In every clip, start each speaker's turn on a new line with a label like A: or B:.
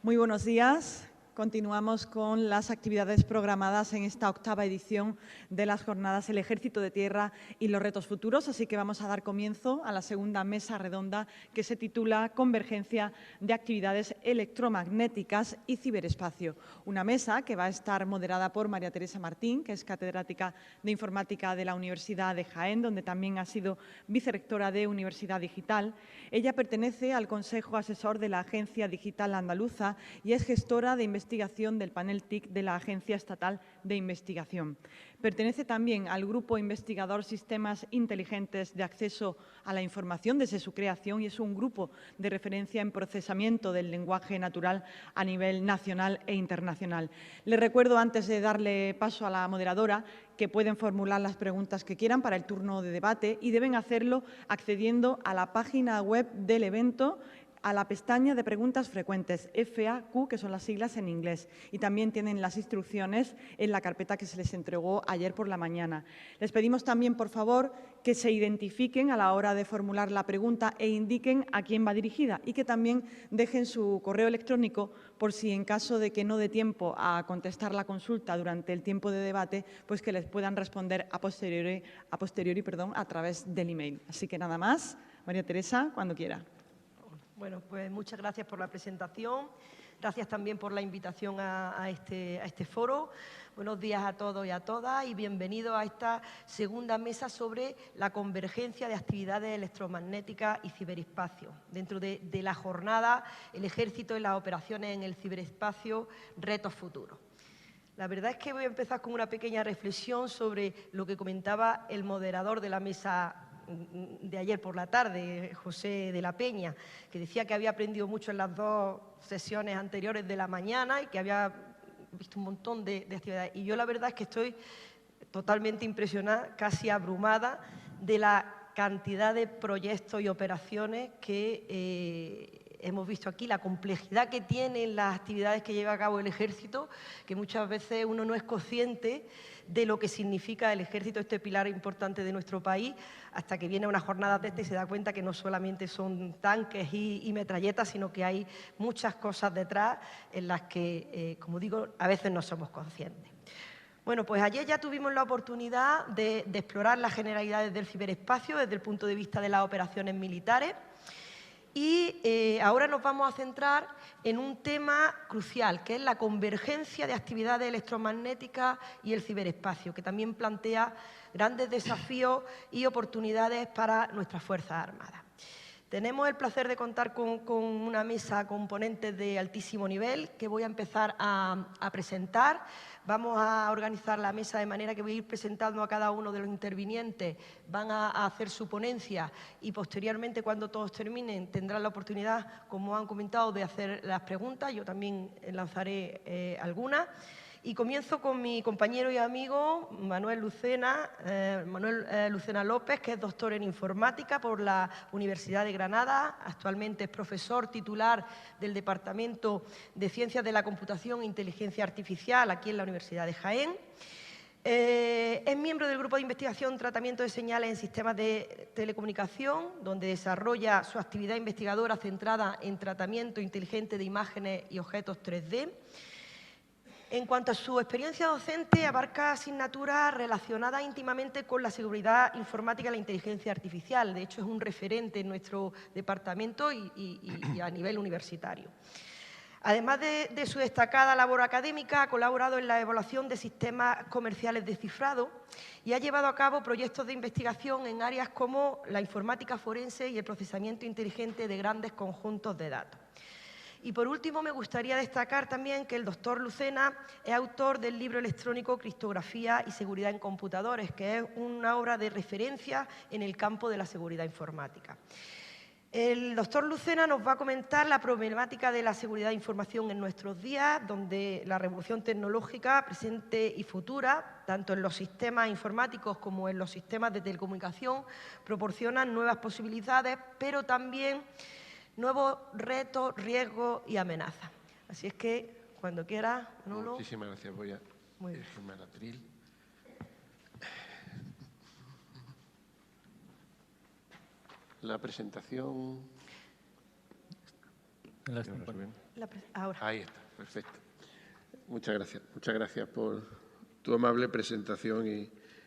A: Muy buenos días. Continuamos con las actividades programadas en esta octava edición de las jornadas El Ejército de Tierra y los retos futuros, así que vamos a dar comienzo a la segunda mesa redonda que se titula Convergencia de actividades electromagnéticas y ciberespacio. Una mesa que va a estar moderada por María Teresa Martín, que es catedrática de Informática de la Universidad de Jaén, donde también ha sido vicerrectora de Universidad Digital. Ella pertenece al Consejo Asesor de la Agencia Digital Andaluza y es gestora de investigación del panel TIC de la Agencia Estatal de Investigación. Pertenece también al Grupo Investigador Sistemas Inteligentes de Acceso a la Información desde su creación y es un grupo de referencia en procesamiento del lenguaje natural a nivel nacional e internacional. Les recuerdo, antes de darle paso a la moderadora, que pueden formular las preguntas que quieran para el turno de debate y deben hacerlo accediendo a la página web del evento, a la pestaña de preguntas frecuentes, FAQ, que son las siglas en inglés, y también tienen las instrucciones en la carpeta que se les entregó ayer por la mañana. Les pedimos también, por favor, que se identifiquen a la hora de formular la pregunta e indiquen a quién va dirigida y que también dejen su correo electrónico por si, en caso de que no dé tiempo a contestar la consulta durante el tiempo de debate, pues que les puedan responder a posteriori, a través del email. Así que nada más. María Teresa, cuando quiera.
B: Bueno, pues muchas gracias por la presentación. Gracias también por la invitación a este foro. Buenos días a todos y a todas y bienvenidos a esta segunda mesa sobre la convergencia de actividades electromagnéticas y ciberespacio. Dentro de la jornada, el Ejército y las operaciones en el ciberespacio, retos futuros. La verdad es que voy a empezar con una pequeña reflexión sobre lo que comentaba el moderador de la mesa de ayer por la tarde, José de la Peña, que decía que había aprendido mucho en las dos sesiones anteriores de la mañana y que había visto un montón de actividades. Y yo la verdad es que estoy totalmente impresionada, casi abrumada, de la cantidad de proyectos y operaciones que hemos visto aquí, la complejidad que tienen las actividades que lleva a cabo el Ejército, que muchas veces uno no es consciente de lo que significa el Ejército, este pilar importante de nuestro país, hasta que viene a una jornada de esta y se da cuenta que no solamente son tanques y metralletas, sino que hay muchas cosas detrás en las que, como digo, a veces no somos conscientes. Bueno, pues ayer ya tuvimos la oportunidad de explorar las generalidades del ciberespacio desde el punto de vista de las operaciones militares. Y ahora nos vamos a centrar en un tema crucial, que es la convergencia de actividades electromagnéticas y el ciberespacio, que también plantea grandes desafíos y oportunidades para nuestras Fuerzas Armadas. Tenemos el placer de contar con una mesa con ponentes de altísimo nivel que voy a empezar a presentar. Vamos a organizar la mesa de manera que voy a ir presentando a cada uno de los intervinientes, van a hacer su ponencia y posteriormente, cuando todos terminen, tendrán la oportunidad, como han comentado, de hacer las preguntas. Yo también lanzaré algunas. Y comienzo con mi compañero y amigo Manuel Lucena López, que es doctor en informática por la Universidad de Granada. Actualmente es profesor titular del Departamento de Ciencias de la Computación e Inteligencia Artificial aquí en la Universidad de Jaén. Es miembro del Grupo de Investigación Tratamiento de Señales en Sistemas de Telecomunicación, donde desarrolla su actividad investigadora centrada en tratamiento inteligente de imágenes y objetos 3D. En cuanto a su experiencia docente, abarca asignaturas relacionadas íntimamente con la seguridad informática y la inteligencia artificial. De hecho, es un referente en nuestro departamento y a nivel universitario. Además de su destacada labor académica, ha colaborado en la evaluación de sistemas comerciales de cifrado y ha llevado a cabo proyectos de investigación en áreas como la informática forense y el procesamiento inteligente de grandes conjuntos de datos. Y por último, me gustaría destacar también que el doctor Lucena es autor del libro electrónico Criptografía y Seguridad en Computadores, que es una obra de referencia en el campo de la seguridad informática. El doctor Lucena nos va a comentar la problemática de la seguridad de información en nuestros días, donde la revolución tecnológica presente y futura, tanto en los sistemas informáticos como en los sistemas de telecomunicación, proporcionan nuevas posibilidades, pero también nuevos retos, riesgos y amenazas. Así es que, cuando quiera, Manolo.
C: Muchísimas gracias. Voy a dirigirme al atril. La presentación...
B: Ahora.
C: Ahí está, perfecto. Muchas gracias por tu amable presentación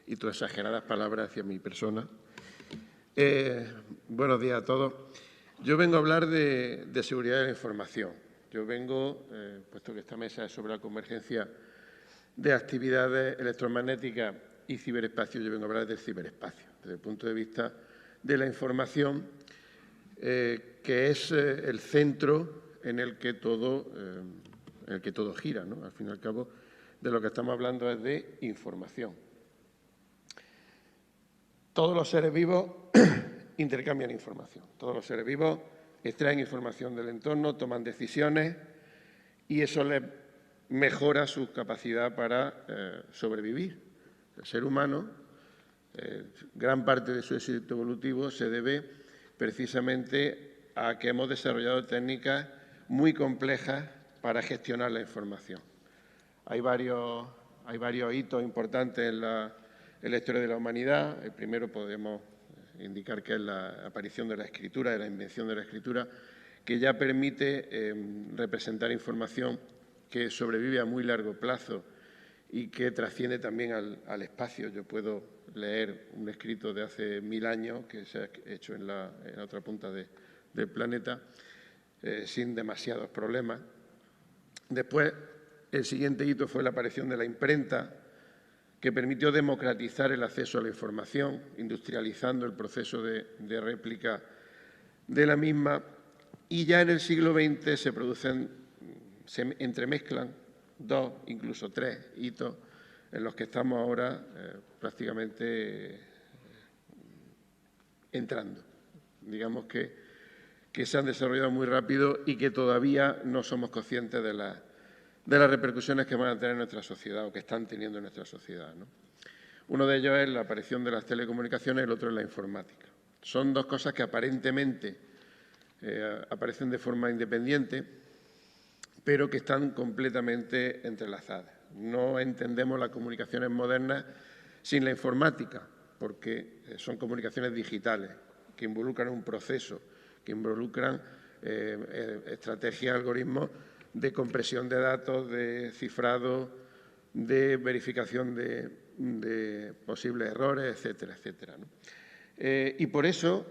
C: y tus exageradas palabras hacia mi persona. Buenos días a todos. Yo vengo a hablar de seguridad de la información. Yo vengo, puesto que esta mesa es sobre la convergencia de actividades electromagnéticas y ciberespacio, yo vengo a hablar del ciberespacio, desde el punto de vista de la información, que es el centro en el que todo gira, ¿no? Al fin y al cabo, de lo que estamos hablando es de información. Todos los seres vivos intercambian información. Todos los seres vivos extraen información del entorno, toman decisiones y eso les mejora su capacidad para sobrevivir. El ser humano, gran parte de su éxito evolutivo se debe precisamente a que hemos desarrollado técnicas muy complejas para gestionar la información. Hay varios hitos importantes en la historia de la humanidad. El primero podemos indicar que es la aparición de la escritura, de la invención de la escritura, que ya permite representar información que sobrevive a muy largo plazo y que trasciende también al espacio. Yo puedo leer un escrito de hace 1000 años que se ha hecho en la otra punta del planeta sin demasiados problemas. Después, el siguiente hito fue la aparición de la imprenta, que permitió democratizar el acceso a la información, industrializando el proceso de réplica de la misma. Y ya en el siglo XX se entremezclan 2, incluso 3 hitos en los que estamos ahora prácticamente entrando. Digamos que se han desarrollado muy rápido y que todavía no somos conscientes de las repercusiones que van a tener en nuestra sociedad o que están teniendo en nuestra sociedad, ¿no? Uno de ellos es la aparición de las telecomunicaciones y el otro es la informática. Son dos cosas que aparentemente aparecen de forma independiente, pero que están completamente entrelazadas. No entendemos las comunicaciones modernas sin la informática, porque son comunicaciones digitales que involucran un proceso, que involucran estrategias, algoritmos de compresión de datos, de cifrado, de verificación de posibles errores, etcétera, etcétera, ¿no? Y por eso,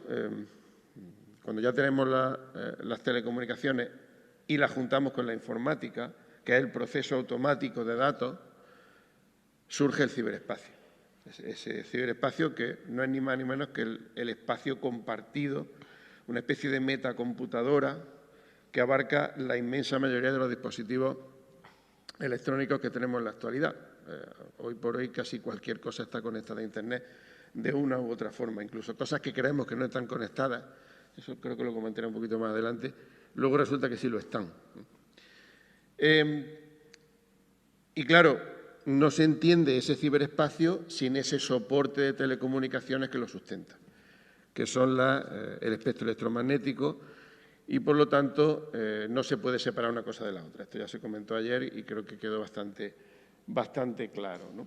C: cuando ya tenemos las telecomunicaciones y las juntamos con la informática, que es el proceso automático de datos, surge el ciberespacio. Ese ciberespacio que no es ni más ni menos que el espacio compartido, una especie de metacomputadora que abarca la inmensa mayoría de los dispositivos electrónicos que tenemos en la actualidad. Hoy por hoy casi cualquier cosa está conectada a Internet de una u otra forma, incluso cosas que creemos que no están conectadas, eso creo que lo comentaré un poquito más adelante, luego resulta que sí lo están. Y claro, no se entiende ese ciberespacio sin ese soporte de telecomunicaciones que lo sustenta, que son el espectro electromagnético, y por lo tanto no se puede separar una cosa de la otra. Esto ya se comentó ayer y creo que quedó bastante claro, ¿no?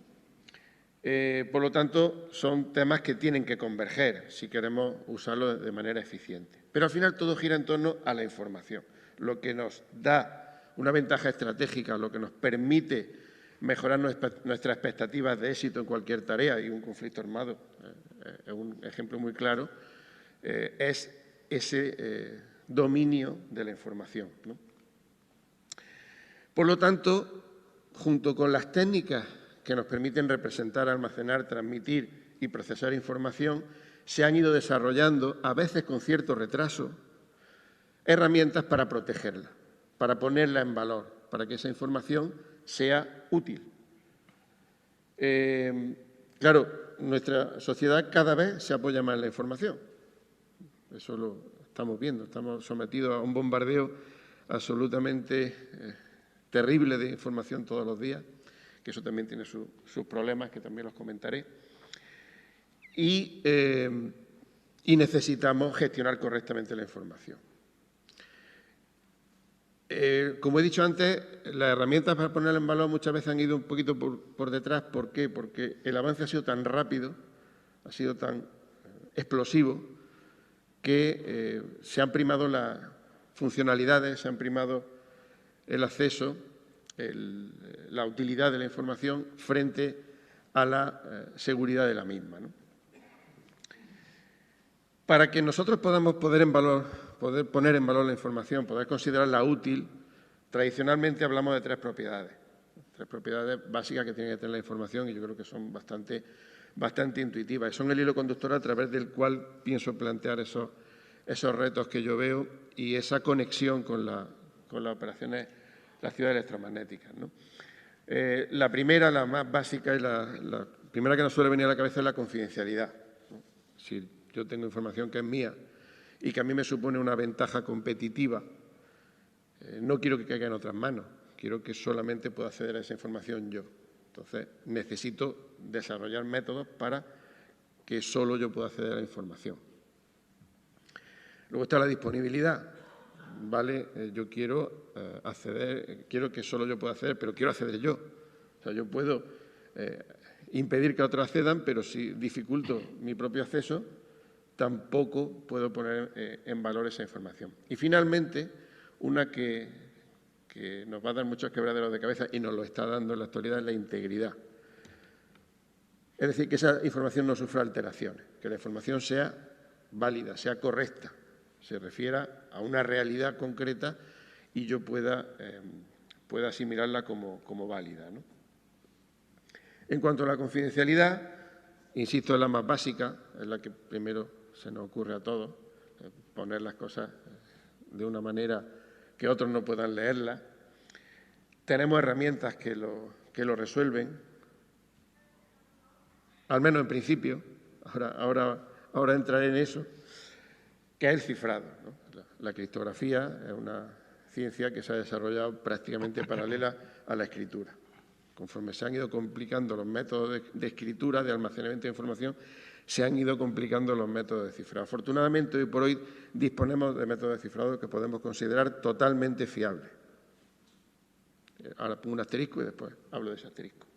C: Por lo tanto, son temas que tienen que converger si queremos usarlo de manera eficiente. Pero al final todo gira en torno a la información, lo que nos da una ventaja estratégica, lo que nos permite mejorar nuestras expectativas de éxito en cualquier tarea, y un conflicto armado es un ejemplo muy claro, es ese dominio de la información, ¿no? Por lo tanto, junto con las técnicas que nos permiten representar, almacenar, transmitir y procesar información, se han ido desarrollando, a veces con cierto retraso, herramientas para protegerla, para ponerla en valor, para que esa información sea útil. Claro, nuestra sociedad cada vez se apoya más en la información. Eso lo estamos viendo, estamos sometidos a un bombardeo absolutamente terrible de información todos los días, que eso también tiene sus problemas, que también los comentaré. Y necesitamos gestionar correctamente la información. Como he dicho antes, las herramientas para ponerla en valor muchas veces han ido un poquito por detrás. ¿Por qué? Porque el avance ha sido tan rápido, ha sido tan explosivo, que se han primado funcionalidades, se han primado el acceso, la utilidad de la información frente a la seguridad de la misma, ¿no? Para que nosotros podamos poder poner en valor la información, poder considerarla útil, tradicionalmente hablamos de tres propiedades básicas que tiene que tener la información y yo creo que son bastante intuitivas. Son el hilo conductor a través del cual pienso plantear esos retos que yo veo y esa conexión con las operaciones, las ciudades electromagnéticas, ¿no? La primera, la más básica y la primera que nos suele venir a la cabeza es la confidencialidad, ¿no? Si yo tengo información que es mía y que a mí me supone una ventaja competitiva, no quiero que caiga en otras manos, quiero que solamente pueda acceder a esa información yo. Entonces, necesito desarrollar métodos para que solo yo pueda acceder a la información. Luego está la disponibilidad. ¿Vale? Yo quiero acceder, quiero que solo yo pueda acceder, pero quiero acceder yo. O sea, yo puedo impedir que otros accedan, pero si dificulto mi propio acceso, tampoco puedo poner en valor esa información. Y finalmente, una que nos va a dar muchos quebraderos de cabeza y nos lo está dando en la actualidad es la integridad. Es decir, que esa información no sufra alteraciones, que la información sea válida, sea correcta, se refiera a una realidad concreta y yo pueda asimilarla como válida, ¿no? En cuanto a la confidencialidad, insisto, es la más básica, es la que primero se nos ocurre a todos, poner las cosas de una manera que otros no puedan leerlas. Tenemos herramientas que lo resuelven, al menos en principio, ahora entraré en eso, que es el cifrado, ¿no? La criptografía es una ciencia que se ha desarrollado prácticamente paralela a la escritura. Conforme se han ido complicando los métodos de escritura, de almacenamiento de información, se han ido complicando los métodos de cifrado. Afortunadamente, hoy por hoy disponemos de métodos de cifrado que podemos considerar totalmente fiables. Ahora pongo un asterisco y después hablo de ese asterisco.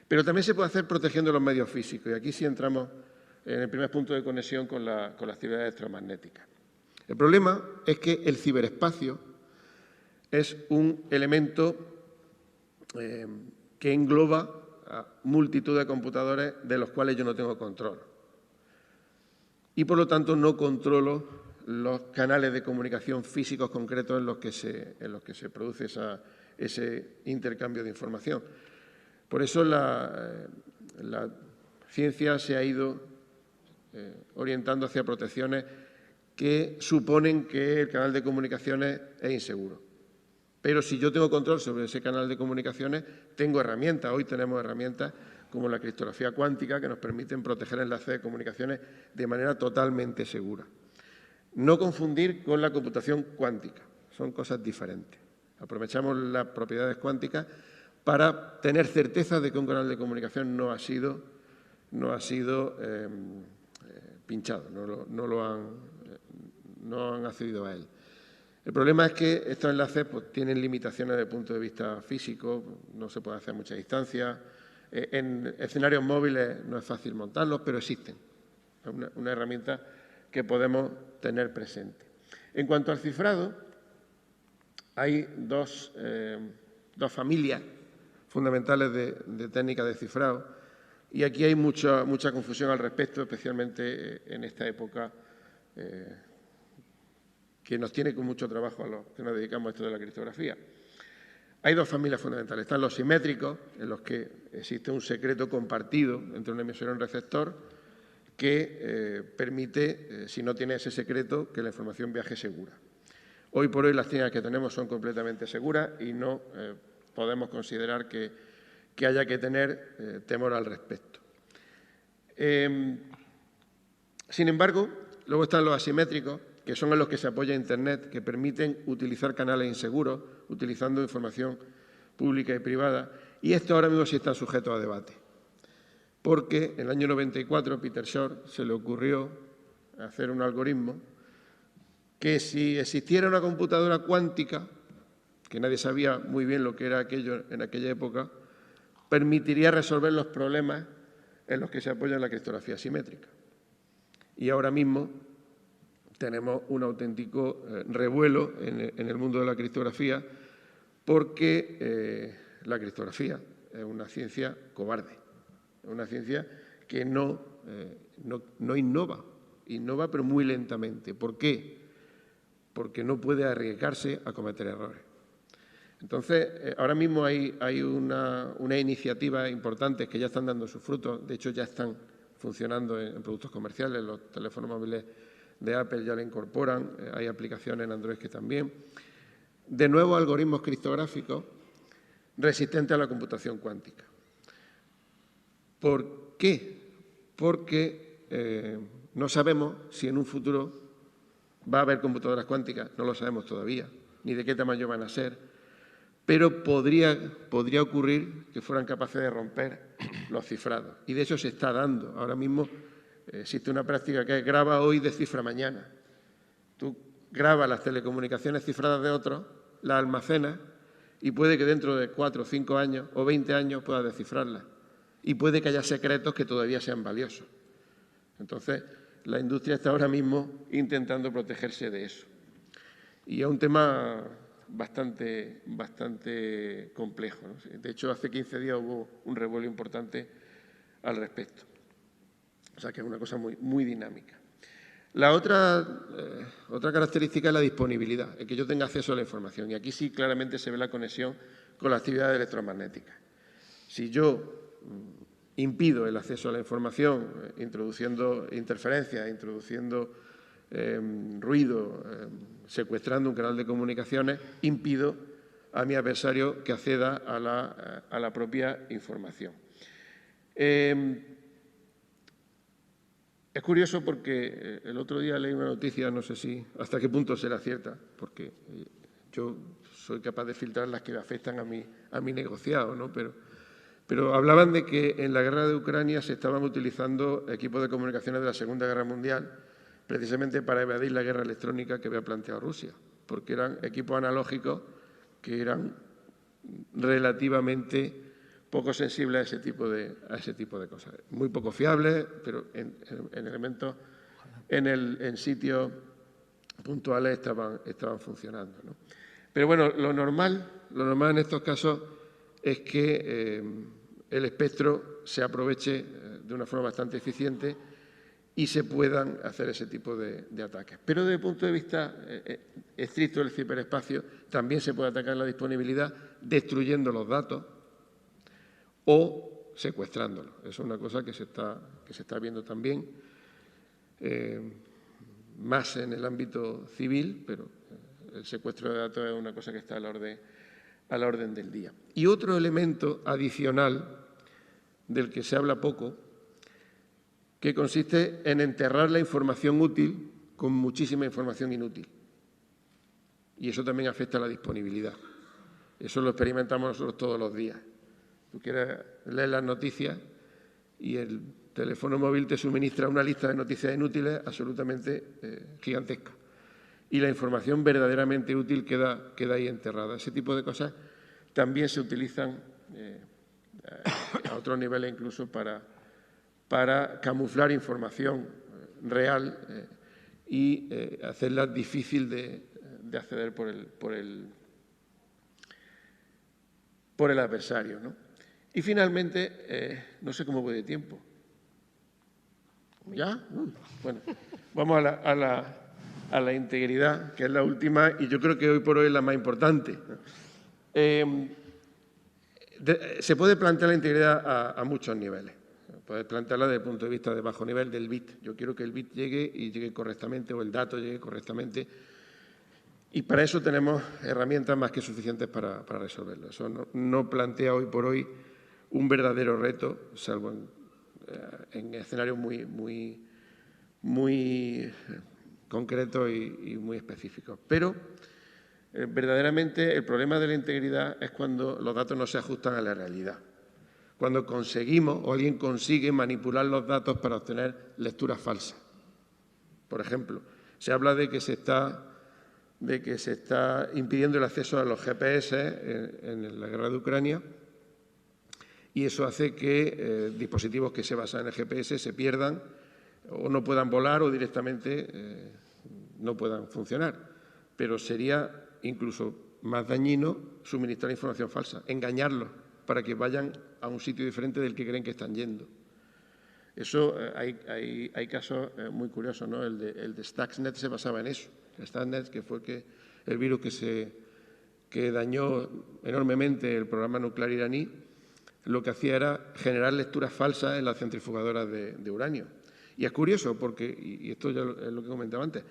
C: Pero también se puede hacer protegiendo los medios físicos, y aquí sí entramos en el primer punto de conexión con las actividades electromagnéticas. El problema es que el ciberespacio es un elemento que engloba a multitud de computadores de los cuales yo no tengo control. Y, por lo tanto, no controlo los canales de comunicación físicos concretos en los que se produce ese intercambio de información. Por eso la ciencia se ha ido orientando hacia protecciones que suponen que el canal de comunicaciones es inseguro. Pero si yo tengo control sobre ese canal de comunicaciones, tengo herramientas. Hoy tenemos herramientas como la criptografía cuántica que nos permiten proteger enlaces de comunicaciones de manera totalmente segura. No confundir con la computación cuántica, son cosas diferentes. Aprovechamos las propiedades cuánticas para tener certeza de que un canal de comunicación no ha sido pinchado, no han accedido a él. El problema es que estos enlaces pues, tienen limitaciones desde el punto de vista físico, no se puede hacer a mucha distancia. En escenarios móviles no es fácil montarlos, pero existen. Es una herramienta que podemos tener presente. En cuanto al cifrado, hay dos familias fundamentales de técnicas de cifrado y aquí hay mucha confusión al respecto, especialmente en esta época que nos tiene con mucho trabajo a los que nos dedicamos a esto de la criptografía. Hay dos familias fundamentales. Están los simétricos, en los que existe un secreto compartido entre un emisor y un receptor que permite, si no tiene ese secreto, que la información viaje segura. Hoy por hoy las técnicas que tenemos son completamente seguras y no podemos considerar que haya que tener temor al respecto. Sin embargo, luego están los asimétricos, que son en los que se apoya Internet, que permiten utilizar canales inseguros, utilizando información pública y privada, y estos ahora mismo sí están sujetos a debate. Porque en el año 94 Peter Shor se le ocurrió hacer un algoritmo que si existiera una computadora cuántica, que nadie sabía muy bien lo que era aquello en aquella época, permitiría resolver los problemas en los que se apoya la criptografía simétrica. Y ahora mismo tenemos un auténtico revuelo en el mundo de la criptografía, porque la criptografía es una ciencia cobarde, es una ciencia que no innova pero muy lentamente. ¿Por qué? Porque no puede arriesgarse a cometer errores. Entonces, ahora mismo hay una iniciativa importante que ya están dando sus frutos, de hecho ya están funcionando en productos comerciales, los teléfonos móviles de Apple ya la incorporan, hay aplicaciones en Android que también, de nuevos algoritmos criptográficos resistentes a la computación cuántica. ¿Por qué? Porque no sabemos si en un futuro va a haber computadoras cuánticas, no lo sabemos todavía, ni de qué tamaño van a ser, pero podría ocurrir que fueran capaces de romper los cifrados. Y de eso se está dando. Ahora mismo existe una práctica que es graba hoy, descifra mañana. Tú grabas las telecomunicaciones cifradas de otros, las almacenas, y puede que dentro de 4 o 5 años o 20 años puedas descifrarlas. Y puede que haya secretos que todavía sean valiosos. Entonces, la industria está ahora mismo intentando protegerse de eso. Y es un tema bastante complejo, ¿no? De hecho, hace 15 días hubo un revuelo importante al respecto. O sea, que es una cosa muy dinámica. La otra característica es la disponibilidad, el que yo tenga acceso a la información. Y aquí sí claramente se ve la conexión con la actividad electromagnética. Si yo impido el acceso a la información, introduciendo interferencias, introduciendo ruido, secuestrando un canal de comunicaciones, impido a mi adversario que acceda a la propia información. Es curioso porque el otro día leí una noticia, no sé si hasta qué punto será cierta, porque yo soy capaz de filtrar las que me afectan a mi negociado, ¿no? Pero hablaban de que en la guerra de Ucrania se estaban utilizando equipos de comunicaciones de la Segunda Guerra Mundial precisamente para evadir la guerra electrónica que había planteado Rusia, porque eran equipos analógicos que eran relativamente poco sensibles a ese tipo de cosas. Muy poco fiables, pero en elementos, en sitios puntuales estaban funcionando, ¿no? Pero bueno, lo normal en estos casos es que el espectro se aproveche de una forma bastante eficiente y se puedan hacer ese tipo de ataques. Pero desde el punto de vista estricto del ciberespacio, también se puede atacar la disponibilidad destruyendo los datos o secuestrándolos. Eso es una cosa que se está viendo también, más en el ámbito civil, pero el secuestro de datos es una cosa que está a la orden del día. Y otro elemento adicional del que se habla poco, que consiste en enterrar la información útil con muchísima información inútil. Y eso también afecta a la disponibilidad. Eso lo experimentamos nosotros todos los días. Tú quieres leer las noticias y el teléfono móvil te suministra una lista de noticias inútiles absolutamente gigantesca. Y la información verdaderamente útil queda ahí enterrada. Ese tipo de cosas también se utilizan a otros niveles incluso para camuflar información real y hacerla difícil de acceder por el adversario, ¿no? Y finalmente, no sé cómo voy de tiempo. ¿Ya? Bueno, vamos a la integridad, que es la última y yo creo que hoy por hoy es la más importante. Se puede plantear la integridad a muchos niveles. Puedes plantearla desde el punto de vista de bajo nivel del bit. Yo quiero que el bit llegue y llegue correctamente, o el dato llegue correctamente. Y para eso tenemos herramientas más que suficientes para resolverlo. Eso no plantea hoy por hoy un verdadero reto, salvo en escenarios muy concretos y muy específicos. Pero verdaderamente el problema de la integridad es cuando los datos no se ajustan a la realidad. Cuando conseguimos o alguien consigue manipular los datos para obtener lecturas falsas. Por ejemplo, se habla de que se está impidiendo el acceso a los GPS en la guerra de Ucrania y eso hace que dispositivos que se basan en el GPS se pierdan o no puedan volar o directamente no puedan funcionar, pero sería incluso más dañino suministrar información falsa, engañarlos para que vayan a un sitio diferente del que creen que están yendo. Eso, hay casos muy curiosos, ¿no? El de Stuxnet se basaba en eso. El Stuxnet, que fue el virus que dañó enormemente el programa nuclear iraní, lo que hacía era generar lecturas falsas en las centrifugadoras de uranio. Y es curioso porque, y esto ya es lo que comentaba antes,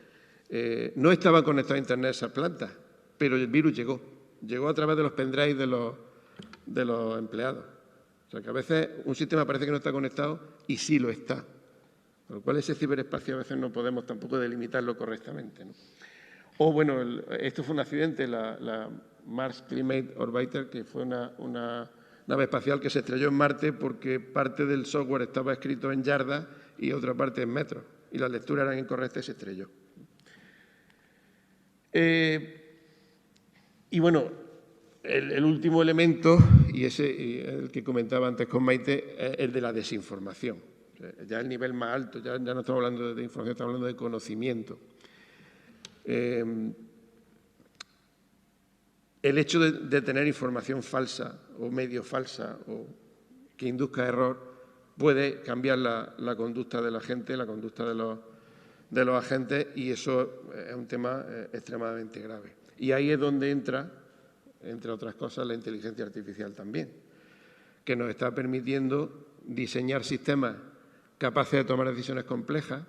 C: no estaban conectados a Internet esas plantas, pero el virus llegó a través de los pendrives de los empleados. O sea, que a veces un sistema parece que no está conectado y sí lo está. Con lo cual, ese ciberespacio a veces no podemos tampoco delimitarlo correctamente, ¿no? O, bueno, esto fue un accidente, la Mars Climate Orbiter, que fue una nave espacial que se estrelló en Marte porque parte del software estaba escrito en yardas y otra parte en metros. Y las lecturas eran incorrectas y se estrelló. Y, bueno, el último elemento, y el que comentaba antes con Maite, es el de la desinformación. Ya el nivel más alto, ya no estamos hablando de información, estamos hablando de conocimiento. El hecho de tener información falsa o medio falsa o que induzca error puede cambiar la conducta de la gente, la conducta de los agentes, y eso es un tema extremadamente grave. Y ahí es donde entra, entre otras cosas, la inteligencia artificial también, que nos está permitiendo diseñar sistemas capaces de tomar decisiones complejas,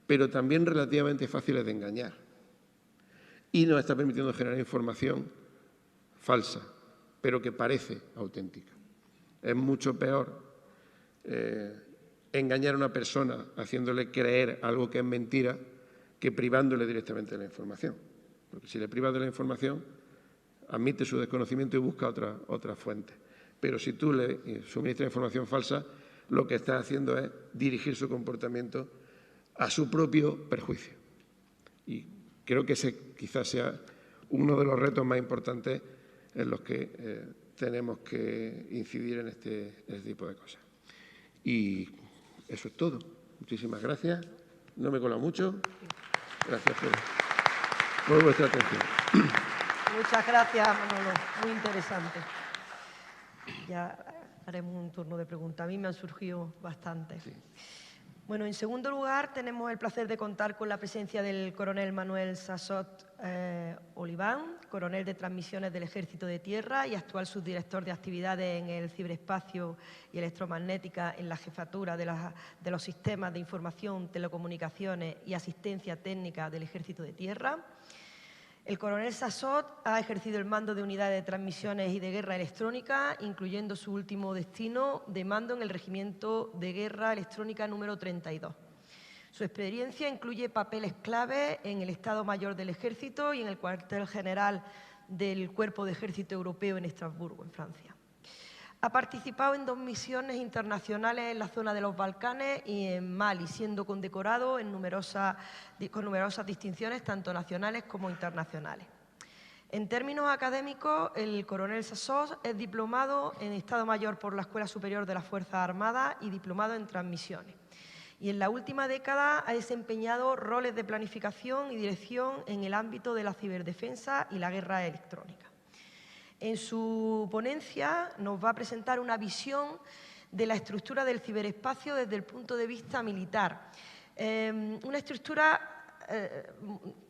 C: pero también relativamente fáciles de engañar. Y nos está permitiendo generar información falsa, pero que parece auténtica. Es mucho peor engañar a una persona haciéndole creer algo que es mentira que privándole directamente de la información. Porque si le privas de la información, admite su desconocimiento y busca otra fuente. Pero si tú le suministras información falsa, lo que estás haciendo es dirigir su comportamiento a su propio perjuicio. Y creo que ese quizás sea uno de los retos más importantes en los que tenemos que incidir en este tipo de cosas. Y eso es todo. Muchísimas gracias. No me he colado mucho. Gracias por vuestra atención.
B: Muchas gracias, Manolo. Muy interesante. Ya haremos un turno de preguntas. A mí me han surgido bastantes. Sí. Bueno, en segundo lugar, tenemos el placer de contar con la presencia del coronel Manuel Sassot Oliván, coronel de transmisiones del Ejército de Tierra y actual subdirector de actividades en el ciberespacio y electromagnética en la jefatura de los sistemas de información, telecomunicaciones y asistencia técnica del Ejército de Tierra. El coronel Sassot ha ejercido el mando de unidades de transmisiones y de guerra electrónica, incluyendo su último destino de mando en el Regimiento de Guerra Electrónica número 32. Su experiencia incluye papeles clave en el Estado Mayor del Ejército y en el cuartel general del Cuerpo de Ejército Europeo en Estrasburgo, en Francia. Ha participado en 2 misiones internacionales en la zona de los Balcanes y en Mali, siendo condecorado con numerosas distinciones, tanto nacionales como internacionales. En términos académicos, el coronel Sassot es diplomado en Estado Mayor por la Escuela Superior de las Fuerzas Armadas y diplomado en transmisiones. Y en la última década ha desempeñado roles de planificación y dirección en el ámbito de la ciberdefensa y la guerra electrónica. En su ponencia nos va a presentar una visión de la estructura del ciberespacio desde el punto de vista militar. Una estructura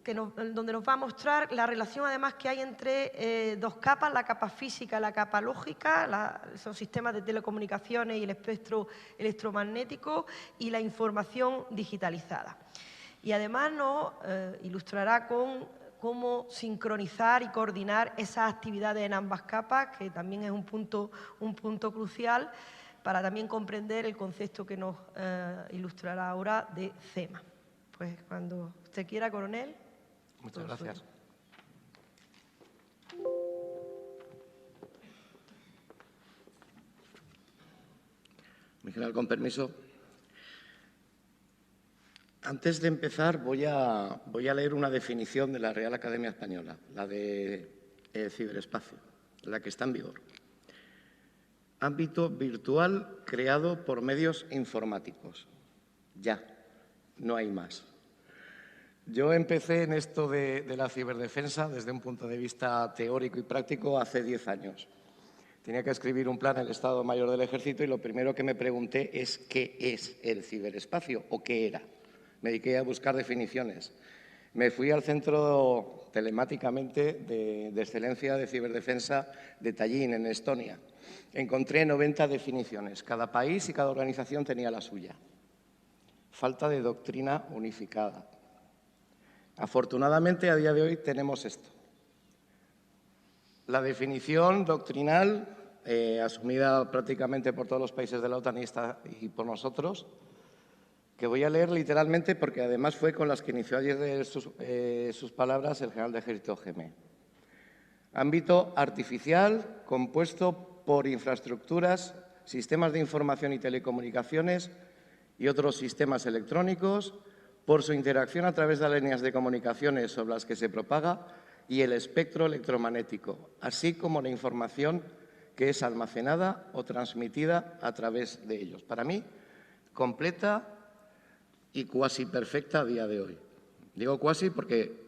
B: donde nos va a mostrar la relación además que hay entre 2 capas, la capa física y la capa lógica, esos sistemas de telecomunicaciones y el espectro electromagnético y la información digitalizada. Y además nos ilustrará con cómo sincronizar y coordinar esas actividades en ambas capas, que también es un punto crucial para también comprender el concepto que nos ilustrará ahora de CEMA. Pues cuando usted quiera, coronel.
D: Muchas gracias. Mi general, con permiso. Antes de empezar, voy a leer una definición de la Real Academia Española, la de ciberespacio, la que está en vigor. Ámbito virtual creado por medios informáticos. Ya, no hay más. Yo empecé en esto de la ciberdefensa desde un punto de vista teórico y práctico hace 10 años. Tenía que escribir un plan en el Estado Mayor del Ejército y lo primero que me pregunté es ¿qué es el ciberespacio o qué era? Me dediqué a buscar definiciones. Me fui al Centro telemáticamente de excelencia de ciberdefensa de Tallinn, en Estonia. Encontré 90 definiciones. Cada país y cada organización tenía la suya. Falta de doctrina unificada. Afortunadamente, a día de hoy tenemos esto. La definición doctrinal, asumida prácticamente por todos los países de la OTAN y por nosotros, que voy a leer literalmente porque además fue con las que inició ayer sus palabras el general de ejército Gemé. Ámbito artificial compuesto por infraestructuras, sistemas de información y telecomunicaciones y otros sistemas electrónicos, por su interacción a través de las líneas de comunicaciones sobre las que se propaga y el espectro electromagnético, así como la información que es almacenada o transmitida a través de ellos. Para mí, completa y cuasi perfecta a día de hoy. Digo cuasi porque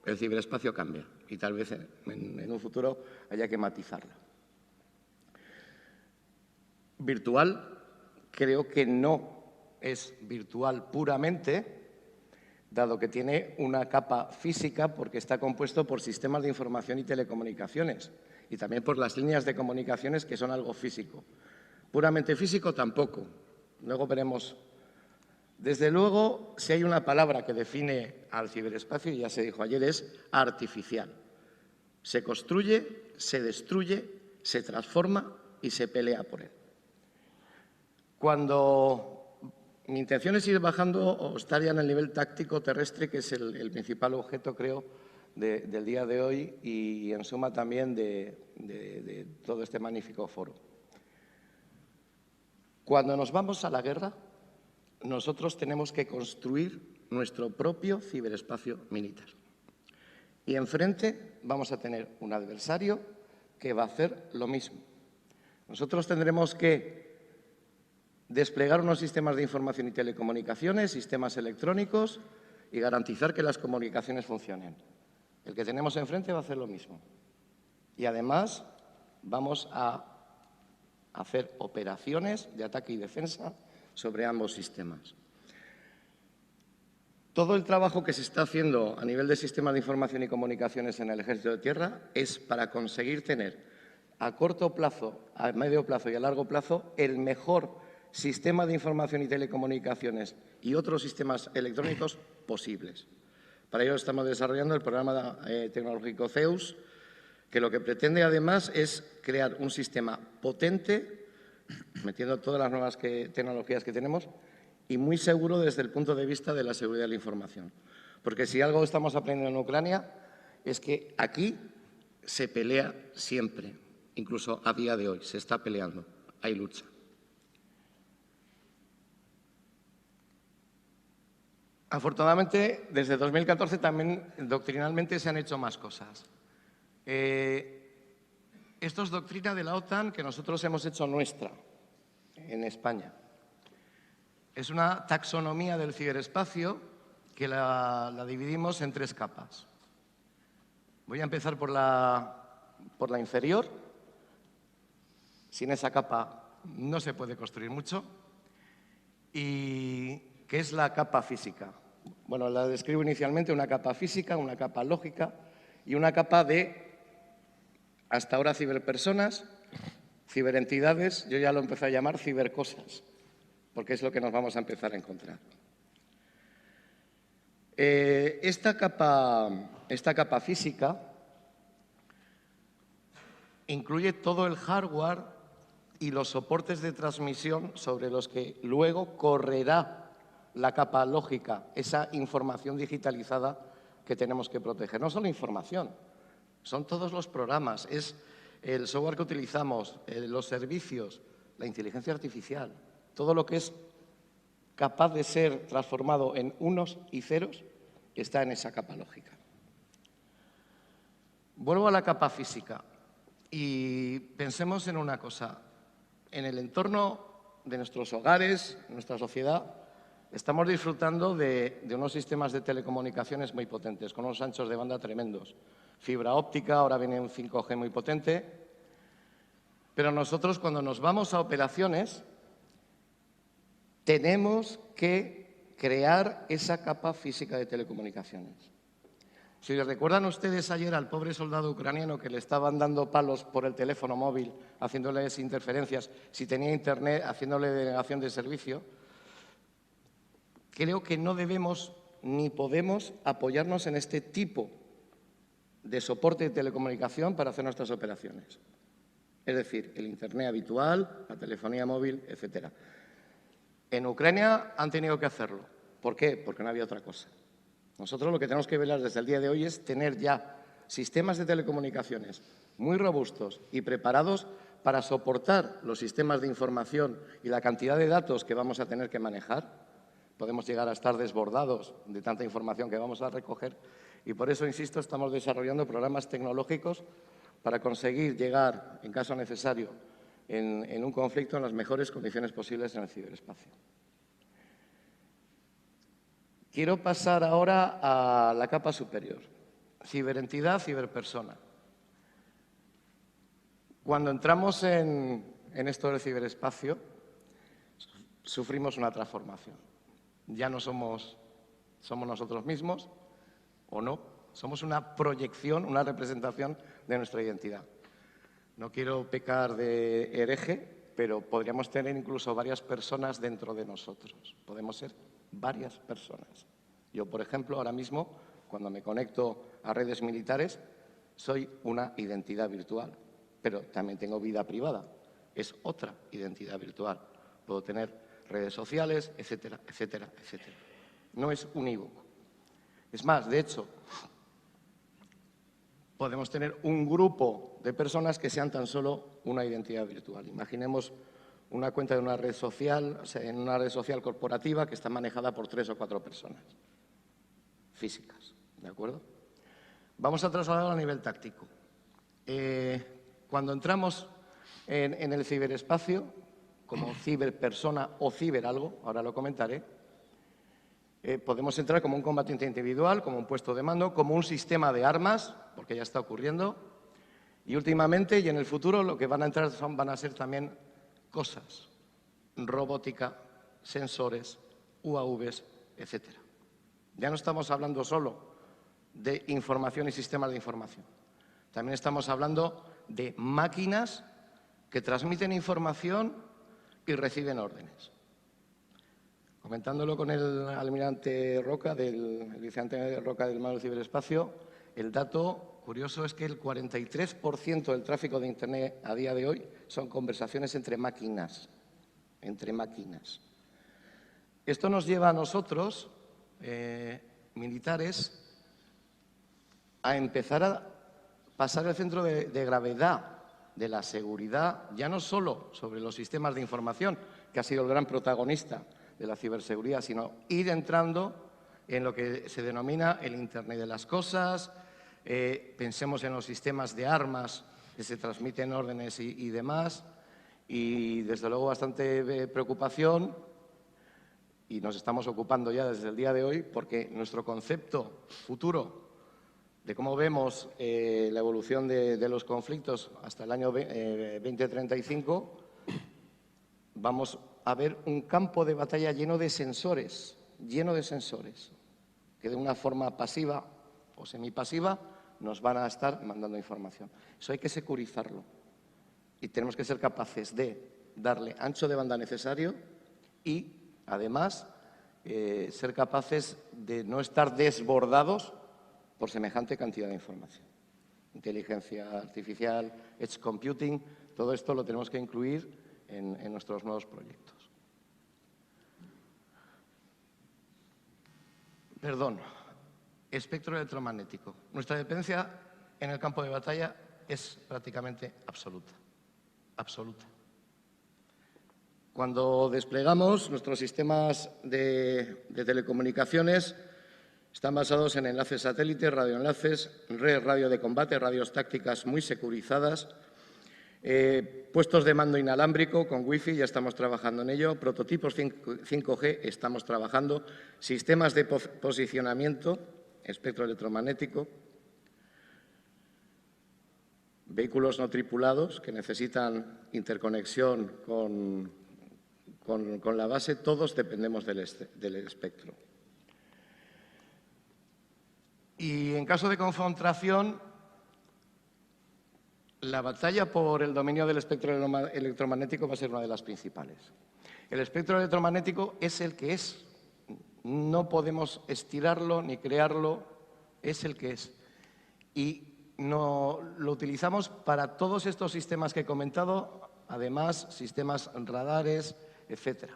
D: el ciberespacio cambia y tal vez en un futuro haya que matizarlo. Virtual, creo que no es virtual puramente, dado que tiene una capa física porque está compuesto por sistemas de información y telecomunicaciones y también por las líneas de comunicaciones que son algo físico. Puramente físico tampoco. Luego veremos. Desde luego, si hay una palabra que define al ciberespacio, y ya se dijo ayer, es artificial. Se construye, se destruye, se transforma y se pelea por él. Cuando mi intención es ir bajando o estar ya en el nivel táctico terrestre, que es el principal objeto, creo, del día de hoy y, en suma, también de todo este magnífico foro. Cuando nos vamos a la guerra, nosotros tenemos que construir nuestro propio ciberespacio militar. Y enfrente vamos a tener un adversario que va a hacer lo mismo. Nosotros tendremos que desplegar unos sistemas de información y telecomunicaciones, sistemas electrónicos y garantizar que las comunicaciones funcionen. El que tenemos enfrente va a hacer lo mismo. Y además vamos a hacer operaciones de ataque y defensa sobre ambos sistemas. Todo el trabajo que se está haciendo a nivel de sistemas de información y comunicaciones en el Ejército de Tierra es para conseguir tener a corto plazo, a medio plazo y a largo plazo el mejor sistema de información y telecomunicaciones y otros sistemas electrónicos posibles. Para ello estamos desarrollando el programa tecnológico CEUS, que lo que pretende además es crear un sistema potente, metiendo todas las nuevas tecnologías que tenemos, y muy seguro desde el punto de vista de la seguridad de la información. Porque si algo estamos aprendiendo en Ucrania es que aquí se pelea siempre, incluso a día de hoy, se está peleando, hay lucha. Afortunadamente, desde 2014 también doctrinalmente se han hecho más cosas. Esto es doctrina de la OTAN que nosotros hemos hecho nuestra en España. Es una taxonomía del ciberespacio que la dividimos en 3 capas. Voy a empezar por la inferior. Sin esa capa no se puede construir mucho. Y que es la capa física. Bueno, la describo inicialmente, una capa física, una capa lógica y una capa de, hasta ahora, ciberpersonas, ciberentidades, yo ya lo empecé a llamar cibercosas, porque es lo que nos vamos a empezar a encontrar. Esta capa física incluye todo el hardware y los soportes de transmisión sobre los que luego correrá la capa lógica, esa información digitalizada que tenemos que proteger. No solo información, son todos los programas, es el software que utilizamos, los servicios, la inteligencia artificial, todo lo que es capaz de ser transformado en unos y ceros está en esa capa lógica. Vuelvo a la capa física y pensemos en una cosa. En el entorno de nuestros hogares, nuestra sociedad, estamos disfrutando de unos sistemas de telecomunicaciones muy potentes, con unos anchos de banda tremendos. Fibra óptica, ahora viene un 5G muy potente. Pero nosotros, cuando nos vamos a operaciones, tenemos que crear esa capa física de telecomunicaciones. Si recuerdan ustedes ayer al pobre soldado ucraniano que le estaban dando palos por el teléfono móvil, haciéndoles interferencias, si tenía internet, haciéndole denegación de servicio, creo que no debemos ni podemos apoyarnos en este tipo de soporte de telecomunicación para hacer nuestras operaciones. Es decir, el internet habitual, la telefonía móvil, etcétera. En Ucrania han tenido que hacerlo. ¿Por qué? Porque no había otra cosa. Nosotros lo que tenemos que velar desde el día de hoy es tener ya sistemas de telecomunicaciones muy robustos y preparados para soportar los sistemas de información y la cantidad de datos que vamos a tener que manejar. Podemos llegar a estar desbordados de tanta información que vamos a recoger y por eso, insisto, estamos desarrollando programas tecnológicos para conseguir llegar, en caso necesario, en un conflicto en las mejores condiciones posibles en el ciberespacio. Quiero pasar ahora a la capa superior, ciberentidad, ciberpersona. Cuando entramos en esto del ciberespacio, sufrimos una transformación. Ya no somos nosotros mismos, o no, somos una proyección, una representación de nuestra identidad. No quiero pecar de hereje, pero podríamos tener incluso varias personas dentro de nosotros. Podemos ser varias personas. Yo, por ejemplo, ahora mismo, cuando me conecto a redes militares, soy una identidad virtual, pero también tengo vida privada. Es otra identidad virtual. Puedo tener redes sociales, etcétera, etcétera, etcétera. No es unívoco. Es más, de hecho, podemos tener un grupo de personas que sean tan solo una identidad virtual. Imaginemos una cuenta de una red social, o sea, en una red social corporativa que está manejada por 3 o 4 personas físicas, ¿de acuerdo? Vamos a trasladarlo a nivel táctico. Cuando entramos en el ciberespacio, como ciberpersona o ciberalgo, ahora lo comentaré, podemos entrar como un combatiente individual, como un puesto de mando, como un sistema de armas, porque ya está ocurriendo, y últimamente y en el futuro lo que van a entrar van a ser también cosas, robótica, sensores, UAVs, etcétera. Ya no estamos hablando solo de información y sistemas de información. También estamos hablando de máquinas que transmiten información y reciben órdenes. Comentándolo con el almirante Roca, el vicealmirante Roca del Mar del Ciberespacio, el dato curioso es que el 43% del tráfico de Internet a día de hoy son conversaciones entre máquinas. Esto nos lleva a nosotros, militares, a empezar a pasar el centro de gravedad de la seguridad, ya no solo sobre los sistemas de información, que ha sido el gran protagonista de la ciberseguridad, sino ir entrando en lo que se denomina el Internet de las cosas. Pensemos en los sistemas de armas que se transmiten órdenes y demás, y desde luego bastante preocupación, y nos estamos ocupando ya desde el día de hoy, porque nuestro concepto futuro de cómo vemos la evolución de los conflictos hasta el año 2035, vamos a ver un campo de batalla lleno de sensores, que de una forma pasiva o semipasiva nos van a estar mandando información. Eso hay que securizarlo y tenemos que ser capaces de darle ancho de banda necesario y, además, ser capaces de no estar desbordados por semejante cantidad de información. Inteligencia artificial, edge computing, todo esto lo tenemos que incluir en nuestros nuevos proyectos. Espectro electromagnético. Nuestra dependencia en el campo de batalla es prácticamente absoluta. Cuando desplegamos nuestros sistemas de telecomunicaciones, están basados en enlaces satélites, radioenlaces, red radio de combate, radios tácticas muy securizadas. Puestos de mando inalámbrico con Wi-Fi, ya estamos trabajando en ello. Prototipos 5G, estamos trabajando. Sistemas de posicionamiento, espectro electromagnético. Vehículos no tripulados que necesitan interconexión con la base, todos dependemos del espectro. Y en caso de confrontación, la batalla por el dominio del espectro electromagnético va a ser una de las principales. El espectro electromagnético es el que es. No podemos estirarlo ni crearlo, es el que es. Y lo utilizamos para todos estos sistemas que he comentado, además sistemas radares, etcétera.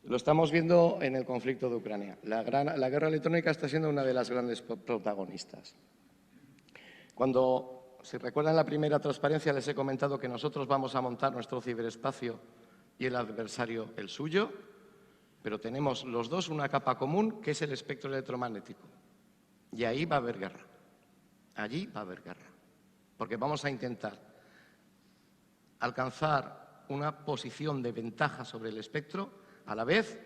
D: Lo estamos viendo en el conflicto de Ucrania. La guerra electrónica está siendo una de las grandes protagonistas. Cuando, si recuerdan la primera transparencia, les he comentado que nosotros vamos a montar nuestro ciberespacio y el adversario el suyo, pero tenemos los dos una capa común, que es el espectro electromagnético. Y ahí va a haber guerra. Allí va a haber guerra. Porque vamos a intentar alcanzar una posición de ventaja sobre el espectro a la vez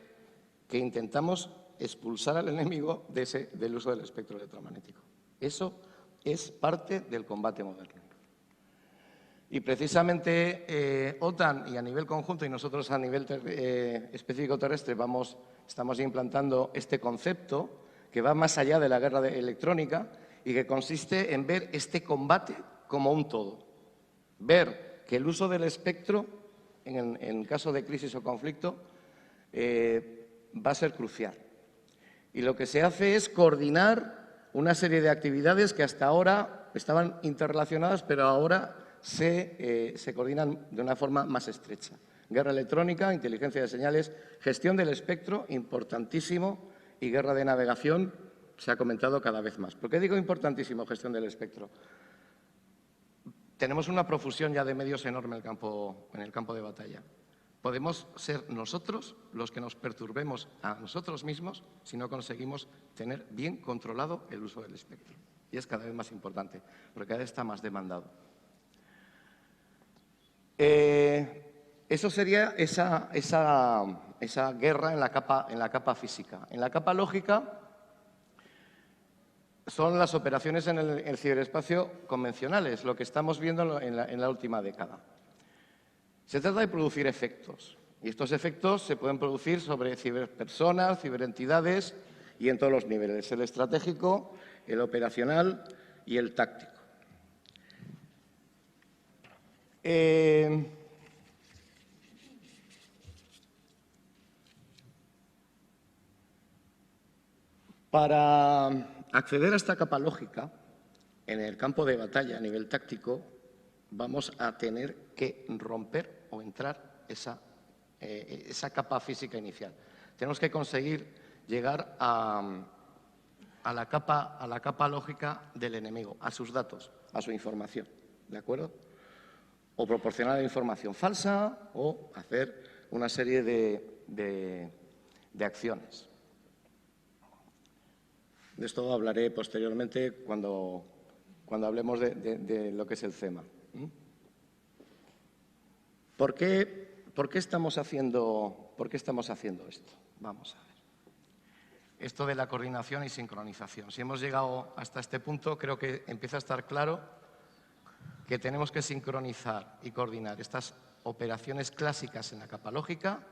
D: que intentamos expulsar al enemigo del uso del espectro electromagnético. Eso es parte del combate moderno. Y precisamente OTAN y a nivel conjunto y nosotros a nivel específico terrestre estamos implantando este concepto que va más allá de la guerra electrónica y que consiste en ver este combate como un todo. Ver que el uso del espectro, en caso de crisis o conflicto, va a ser crucial. Y lo que se hace es coordinar una serie de actividades que hasta ahora estaban interrelacionadas, pero ahora se coordinan de una forma más estrecha. Guerra electrónica, inteligencia de señales, gestión del espectro, importantísimo, y guerra de navegación, se ha comentado cada vez más. ¿Por qué digo importantísimo gestión del espectro? Tenemos una profusión ya de medios enorme en el campo de batalla. Podemos ser nosotros los que nos perturbemos a nosotros mismos si no conseguimos tener bien controlado el uso del espectro. Y es cada vez más importante, porque cada vez está más demandado. Eso sería esa guerra en la capa física. En la capa lógica son las operaciones en el ciberespacio convencionales, lo que estamos viendo en la última década. Se trata de producir efectos, y estos efectos se pueden producir sobre ciberpersonas, ciberentidades y en todos los niveles, el estratégico, el operacional y el táctico. Para acceder a esta capa lógica, en el campo de batalla a nivel táctico, vamos a tener que romper o entrar esa capa física inicial. Tenemos que conseguir llegar a la capa lógica del enemigo, a sus datos, a su información, ¿de acuerdo? O proporcionar información falsa o hacer una serie de acciones. De esto hablaré posteriormente cuando hablemos de lo que es el CEMA. ¿Por qué estamos haciendo esto? Vamos a ver. Esto de la coordinación y sincronización. Si hemos llegado hasta este punto, creo que empieza a estar claro que tenemos que sincronizar y coordinar estas operaciones clásicas en la capa lógica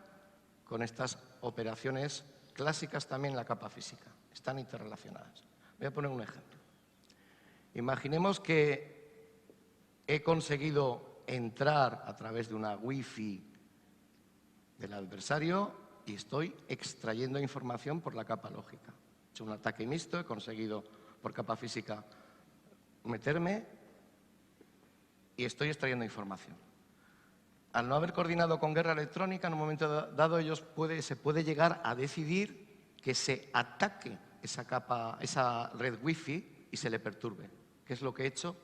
D: con estas operaciones clásicas también en la capa física. Están interrelacionadas. Voy a poner un ejemplo. Imaginemos que he conseguido entrar a través de una Wi-Fi del adversario y estoy extrayendo información por la capa lógica. He hecho un ataque mixto, he conseguido por capa física meterme y estoy extrayendo información. Al no haber coordinado con guerra electrónica, en un momento dado se puede llegar a decidir que se ataque esa red Wi-Fi y se le perturbe. ¿Qué es lo que he hecho?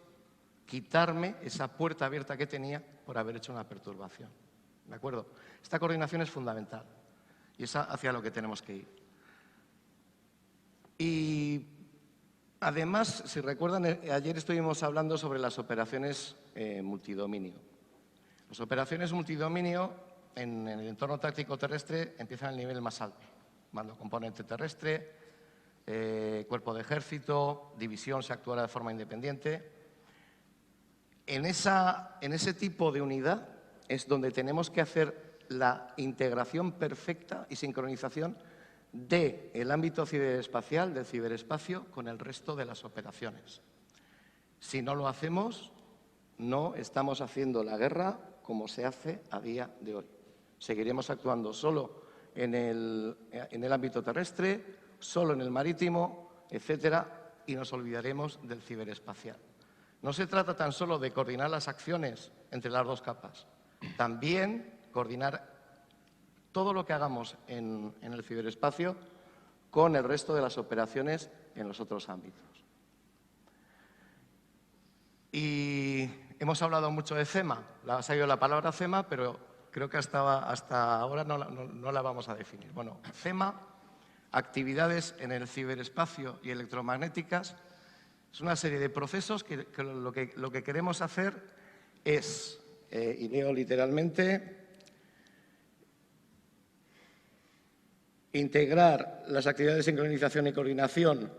D: Quitarme esa puerta abierta que tenía por haber hecho una perturbación. ¿De acuerdo? Esta coordinación es fundamental y es hacia lo que tenemos que ir. Y Además, si recuerdan, ayer estuvimos hablando sobre las operaciones multidominio. Las operaciones multidominio en el entorno táctico terrestre empiezan al nivel más alto. Mando componente terrestre, cuerpo de ejército, división se actuará de forma independiente. En ese tipo de unidad es donde tenemos que hacer la integración perfecta y sincronización del ámbito ciberespacial, del ciberespacio, con el resto de las operaciones. Si no lo hacemos, no estamos haciendo la guerra como se hace a día de hoy. Seguiremos actuando solo en el ámbito terrestre, solo en el marítimo, etcétera, y nos olvidaremos del ciberespacial. No se trata tan solo de coordinar las acciones entre las dos capas, también coordinar todo lo que hagamos en el ciberespacio con el resto de las operaciones en los otros ámbitos. Y hemos hablado mucho de CEMA, ha salido la palabra CEMA, pero creo que hasta ahora no la vamos a definir. Bueno, CEMA, actividades en el ciberespacio y electromagnéticas, es una serie de procesos que lo que queremos hacer es, y leo literalmente, integrar las actividades de sincronización y coordinación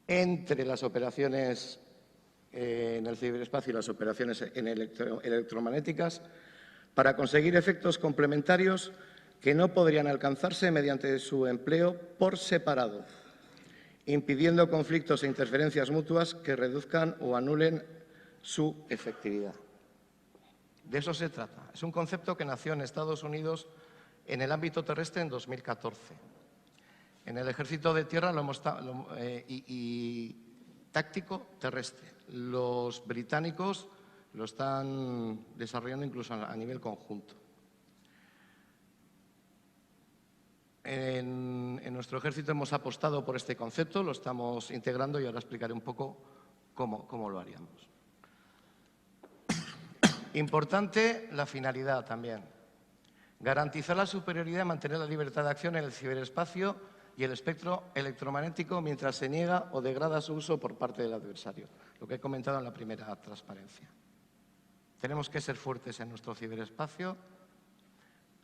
D: entre las operaciones en el ciberespacio y las operaciones electromagnéticas para conseguir efectos complementarios que no podrían alcanzarse mediante su empleo por separado, impidiendo conflictos e interferencias mutuas que reduzcan o anulen su efectividad. De eso se trata. Es un concepto que nació en Estados Unidos en el ámbito terrestre en 2014. En el ejército de tierra y táctico terrestre. Los británicos lo están desarrollando incluso a nivel conjunto. En nuestro ejército hemos apostado por este concepto, lo estamos integrando y ahora explicaré un poco cómo lo haríamos. Importante la finalidad también. Garantizar la superioridad y mantener la libertad de acción en el ciberespacio y el espectro electromagnético mientras se niega o degrada su uso por parte del adversario, lo que he comentado en la primera transparencia. Tenemos que ser fuertes en nuestro ciberespacio,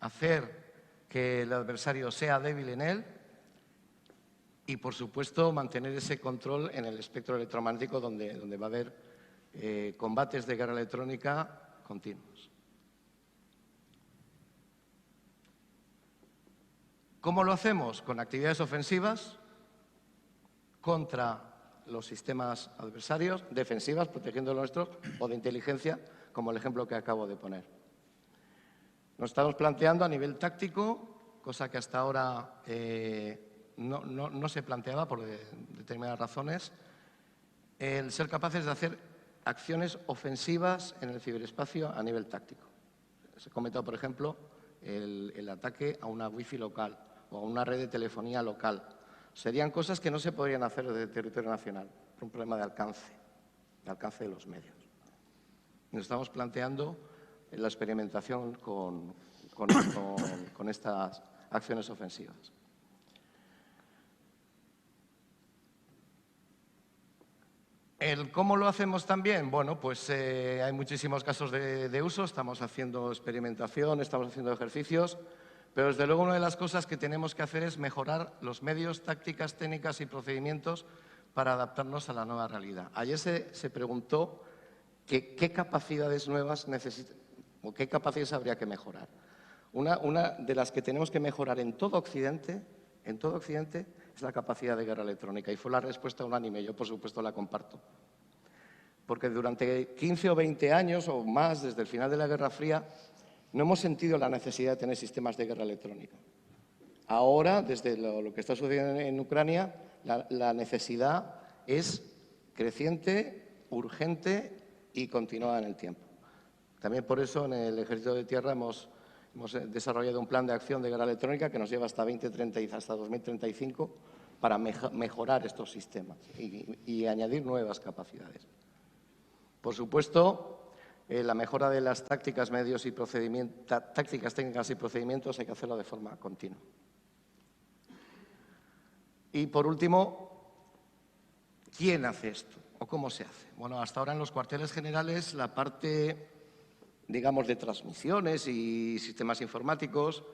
D: hacer que el adversario sea débil en él y, por supuesto, mantener ese control en el espectro electromagnético donde va a haber combates de guerra electrónica continuos. ¿Cómo lo hacemos? Con actividades ofensivas contra los sistemas adversarios, defensivas, protegiendo lo nuestro, o de inteligencia, como el ejemplo que acabo de poner. Nos estamos planteando a nivel táctico, cosa que hasta ahora no se planteaba por determinadas razones, el ser capaces de hacer acciones ofensivas en el ciberespacio a nivel táctico. Se ha comentado, por ejemplo, el ataque a una wifi local o a una red de telefonía local. Serían cosas que no se podrían hacer desde el territorio nacional, por un problema de alcance de los medios. Nos estamos planteando la experimentación con estas acciones ofensivas. ¿Cómo lo hacemos también? Bueno, pues hay muchísimos casos de uso, estamos haciendo experimentación, estamos haciendo ejercicios, pero desde luego una de las cosas que tenemos que hacer es mejorar los medios, tácticas, técnicas y procedimientos para adaptarnos a la nueva realidad. Ayer se preguntó qué capacidades nuevas necesitan o qué capacidades habría que mejorar. Una de las que tenemos que mejorar en todo Occidente es la capacidad de guerra electrónica y fue la respuesta unánime. Yo, por supuesto, la comparto. Porque durante 15 o 20 años o más, desde el final de la Guerra Fría, no hemos sentido la necesidad de tener sistemas de guerra electrónica. Ahora, desde lo que está sucediendo en Ucrania, la necesidad es creciente, urgente y continuada en el tiempo. También por eso en el Ejército de Tierra hemos desarrollado un plan de acción de guerra electrónica que nos lleva hasta 2035 para mejorar estos sistemas y añadir nuevas capacidades. Por supuesto, la mejora de las tácticas, medios y tácticas técnicas y procedimientos hay que hacerlo de forma continua. Y por último, ¿quién hace esto o cómo se hace? Bueno, hasta ahora en los cuarteles generales la parte, digamos, de transmisiones y sistemas informáticos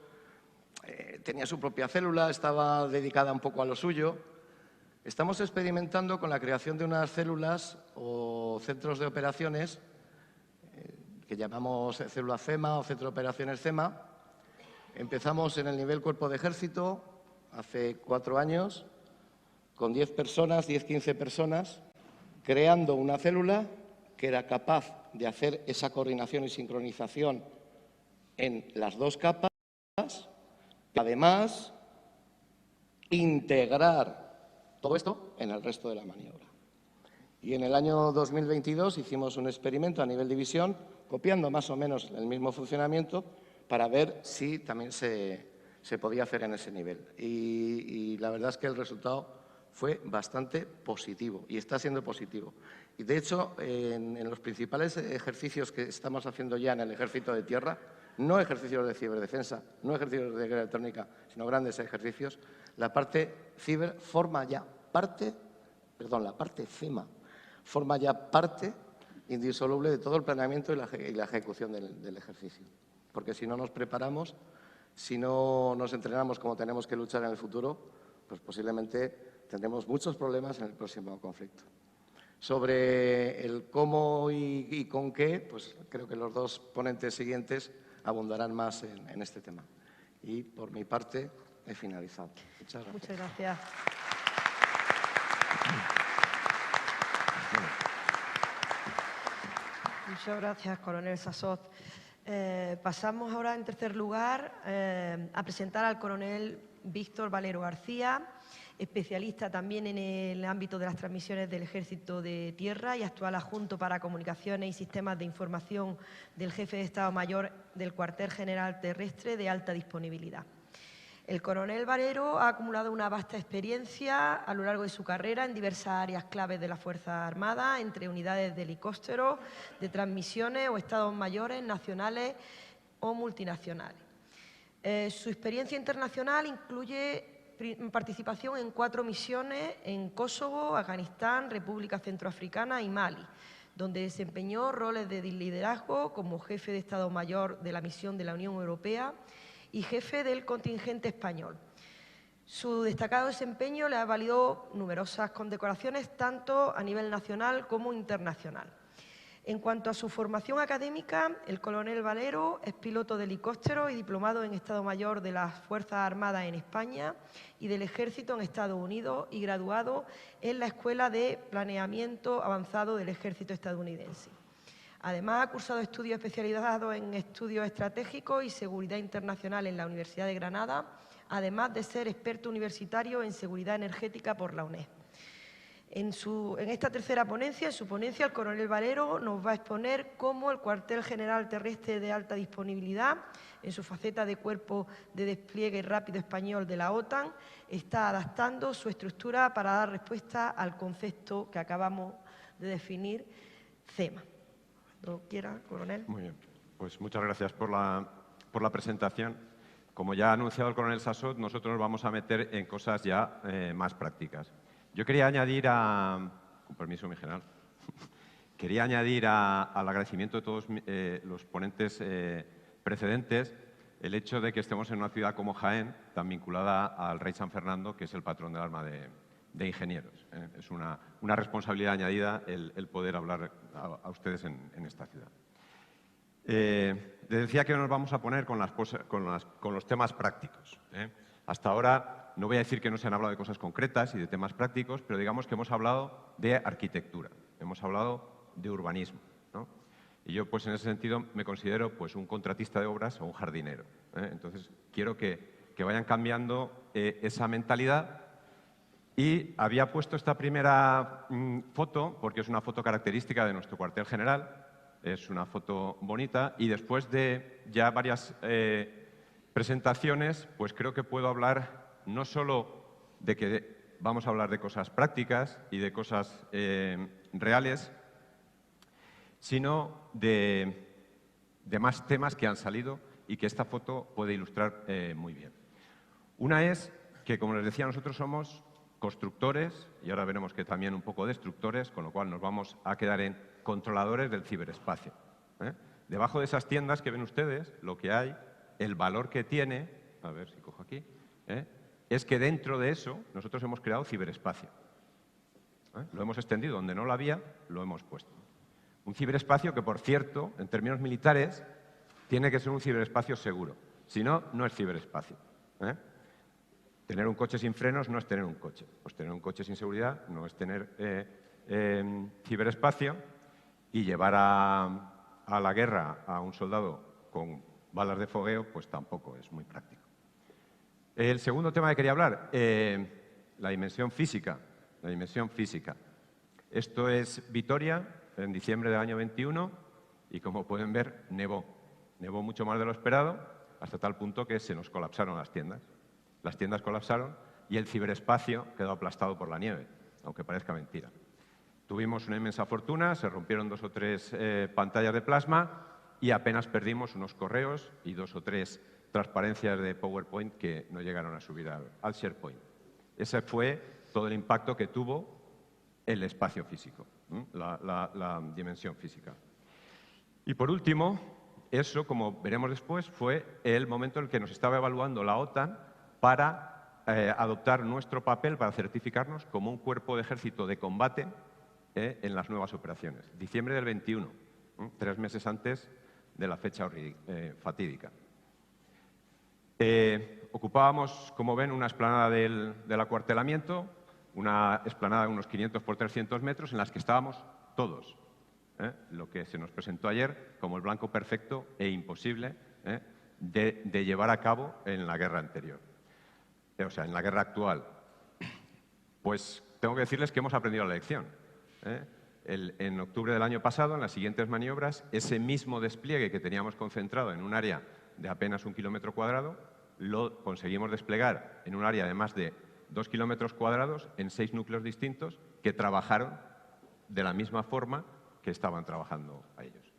D: tenía su propia célula, estaba dedicada un poco a lo suyo. Estamos experimentando con la creación de unas células o centros de operaciones que llamamos célula CEMA o Centro de Operaciones CEMA. Empezamos en el nivel Cuerpo de Ejército hace 4 años, con 10 personas, 10-15 personas, creando una célula que era capaz de hacer esa coordinación y sincronización en las 2 capas, y además integrar todo esto en el resto de la maniobra. Y en el año 2022 hicimos un experimento a nivel división, copiando más o menos el mismo funcionamiento, para ver si también se podía hacer en ese nivel. Y la verdad es que el resultado fue bastante positivo y está siendo positivo. Y de hecho, en los principales ejercicios que estamos haciendo ya en el Ejército de Tierra, no ejercicios de ciberdefensa, no ejercicios de guerra electrónica, sino grandes ejercicios, la parte ciber forma ya parte, la parte CEMA, forma ya parte indisoluble de todo el planeamiento y la ejecución del ejercicio. Porque si no nos preparamos, si no nos entrenamos como tenemos que luchar en el futuro, pues posiblemente tendremos muchos problemas en el próximo conflicto. Sobre el cómo y con qué, pues creo que los 2 ponentes siguientes abundarán más en este tema. Y por mi parte he finalizado. Muchas gracias.
B: Muchas gracias. Muchas gracias, coronel Sassot. Pasamos ahora, en tercer lugar, a presentar al coronel Víctor Valero García, especialista también en el ámbito de las transmisiones del Ejército de Tierra y actual adjunto para comunicaciones y sistemas de información del jefe de Estado Mayor del Cuartel General Terrestre de alta disponibilidad. El coronel Valero ha acumulado una vasta experiencia a lo largo de su carrera en diversas áreas claves de la Fuerza Armada, entre unidades de helicópteros, de transmisiones o estados mayores nacionales o multinacionales. Su experiencia internacional incluye participación en 4 misiones en Kosovo, Afganistán, República Centroafricana y Mali, donde desempeñó roles de liderazgo como jefe de Estado Mayor de la misión de la Unión Europea y jefe del contingente español. Su destacado desempeño le ha valido numerosas condecoraciones, tanto a nivel nacional como internacional. En cuanto a su formación académica, el coronel Valero es piloto de helicóptero y diplomado en Estado Mayor de las Fuerzas Armadas en España y del Ejército en Estados Unidos y graduado en la Escuela de Planeamiento Avanzado del Ejército estadounidense. Además, ha cursado estudios especializados en estudios estratégicos y seguridad internacional en la Universidad de Granada, además de ser experto universitario en seguridad energética por la UNED. En esta tercera ponencia, en su ponencia, el coronel Valero nos va a exponer cómo el Cuartel General Terrestre de Alta Disponibilidad, en su faceta de Cuerpo de Despliegue Rápido Español de la OTAN, está adaptando su estructura para dar respuesta al concepto que acabamos de definir, CEMA. Cuando quiera, coronel.
E: Muy bien. Pues muchas gracias por la presentación. Como ya ha anunciado el coronel Sassot, nosotros nos vamos a meter en cosas ya más prácticas. Yo quería añadir con permiso, mi general, quería añadir al agradecimiento de todos los ponentes precedentes el hecho de que estemos en una ciudad como Jaén, tan vinculada al Rey San Fernando, que es el patrón del arma de ingenieros. Es una responsabilidad añadida el poder hablar a ustedes en esta ciudad. Les decía que nos vamos a poner con los temas prácticos. Hasta ahora no voy a decir que no se han hablado de cosas concretas y de temas prácticos, pero digamos que hemos hablado de arquitectura, hemos hablado de urbanismo, ¿no? Y yo, pues en ese sentido, me considero pues un contratista de obras o un jardinero. Entonces, quiero que vayan cambiando esa mentalidad. Y había puesto esta primera foto porque es una foto característica de nuestro cuartel general, es una foto bonita, y después de ya varias presentaciones, pues creo que puedo hablar no solo de que vamos a hablar de cosas prácticas y de cosas reales, sino de más temas que han salido y que esta foto puede ilustrar muy bien. Una es que, como les decía, nosotros somos constructores y ahora veremos que también un poco destructores, con lo cual nos vamos a quedar en controladores del ciberespacio. Debajo de esas tiendas que ven ustedes, lo que hay, el valor que tiene, a ver si cojo aquí, es que dentro de eso nosotros hemos creado ciberespacio. Lo hemos extendido donde no lo había, lo hemos puesto. Un ciberespacio que, por cierto, en términos militares, tiene que ser un ciberespacio seguro. Si no, no es ciberespacio. Tener un coche sin frenos no es tener un coche. Pues tener un coche sin seguridad no es tener ciberespacio, y llevar a la guerra a un soldado con balas de fogueo, pues tampoco es muy práctico. El segundo tema que quería hablar, la dimensión física. La dimensión física. Esto es Vitoria, en diciembre del año 21, y como pueden ver, nevó. Nevó mucho más de lo esperado, hasta tal punto que se nos colapsaron las tiendas. Las tiendas colapsaron y el ciberespacio quedó aplastado por la nieve, aunque parezca mentira. Tuvimos una inmensa fortuna, se rompieron 2 o 3 pantallas de plasma y apenas perdimos unos correos y 2 o 3 transparencias de PowerPoint que no llegaron a subir al SharePoint. Ese fue todo el impacto que tuvo el espacio físico, la dimensión física. Y por último, eso, como veremos después, fue el momento en el que nos estaba evaluando la OTAN para adoptar nuestro papel para certificarnos como un cuerpo de ejército de combate en las nuevas operaciones. Diciembre del 21, 3 meses antes de la fecha fatídica. Ocupábamos, como ven, una explanada del acuartelamiento, una explanada de unos 500 por 300 metros en las que estábamos todos. Lo que se nos presentó ayer como el blanco perfecto e imposible de llevar a cabo en la guerra anterior. O sea, en la guerra actual. Pues tengo que decirles que hemos aprendido la lección. En octubre del año pasado, en las siguientes maniobras, ese mismo despliegue que teníamos concentrado en un área de apenas 1 kilómetro cuadrado, lo conseguimos desplegar en un área de más de 2 kilómetros cuadrados en 6 núcleos distintos que trabajaron de la misma forma que estaban trabajando a ellos.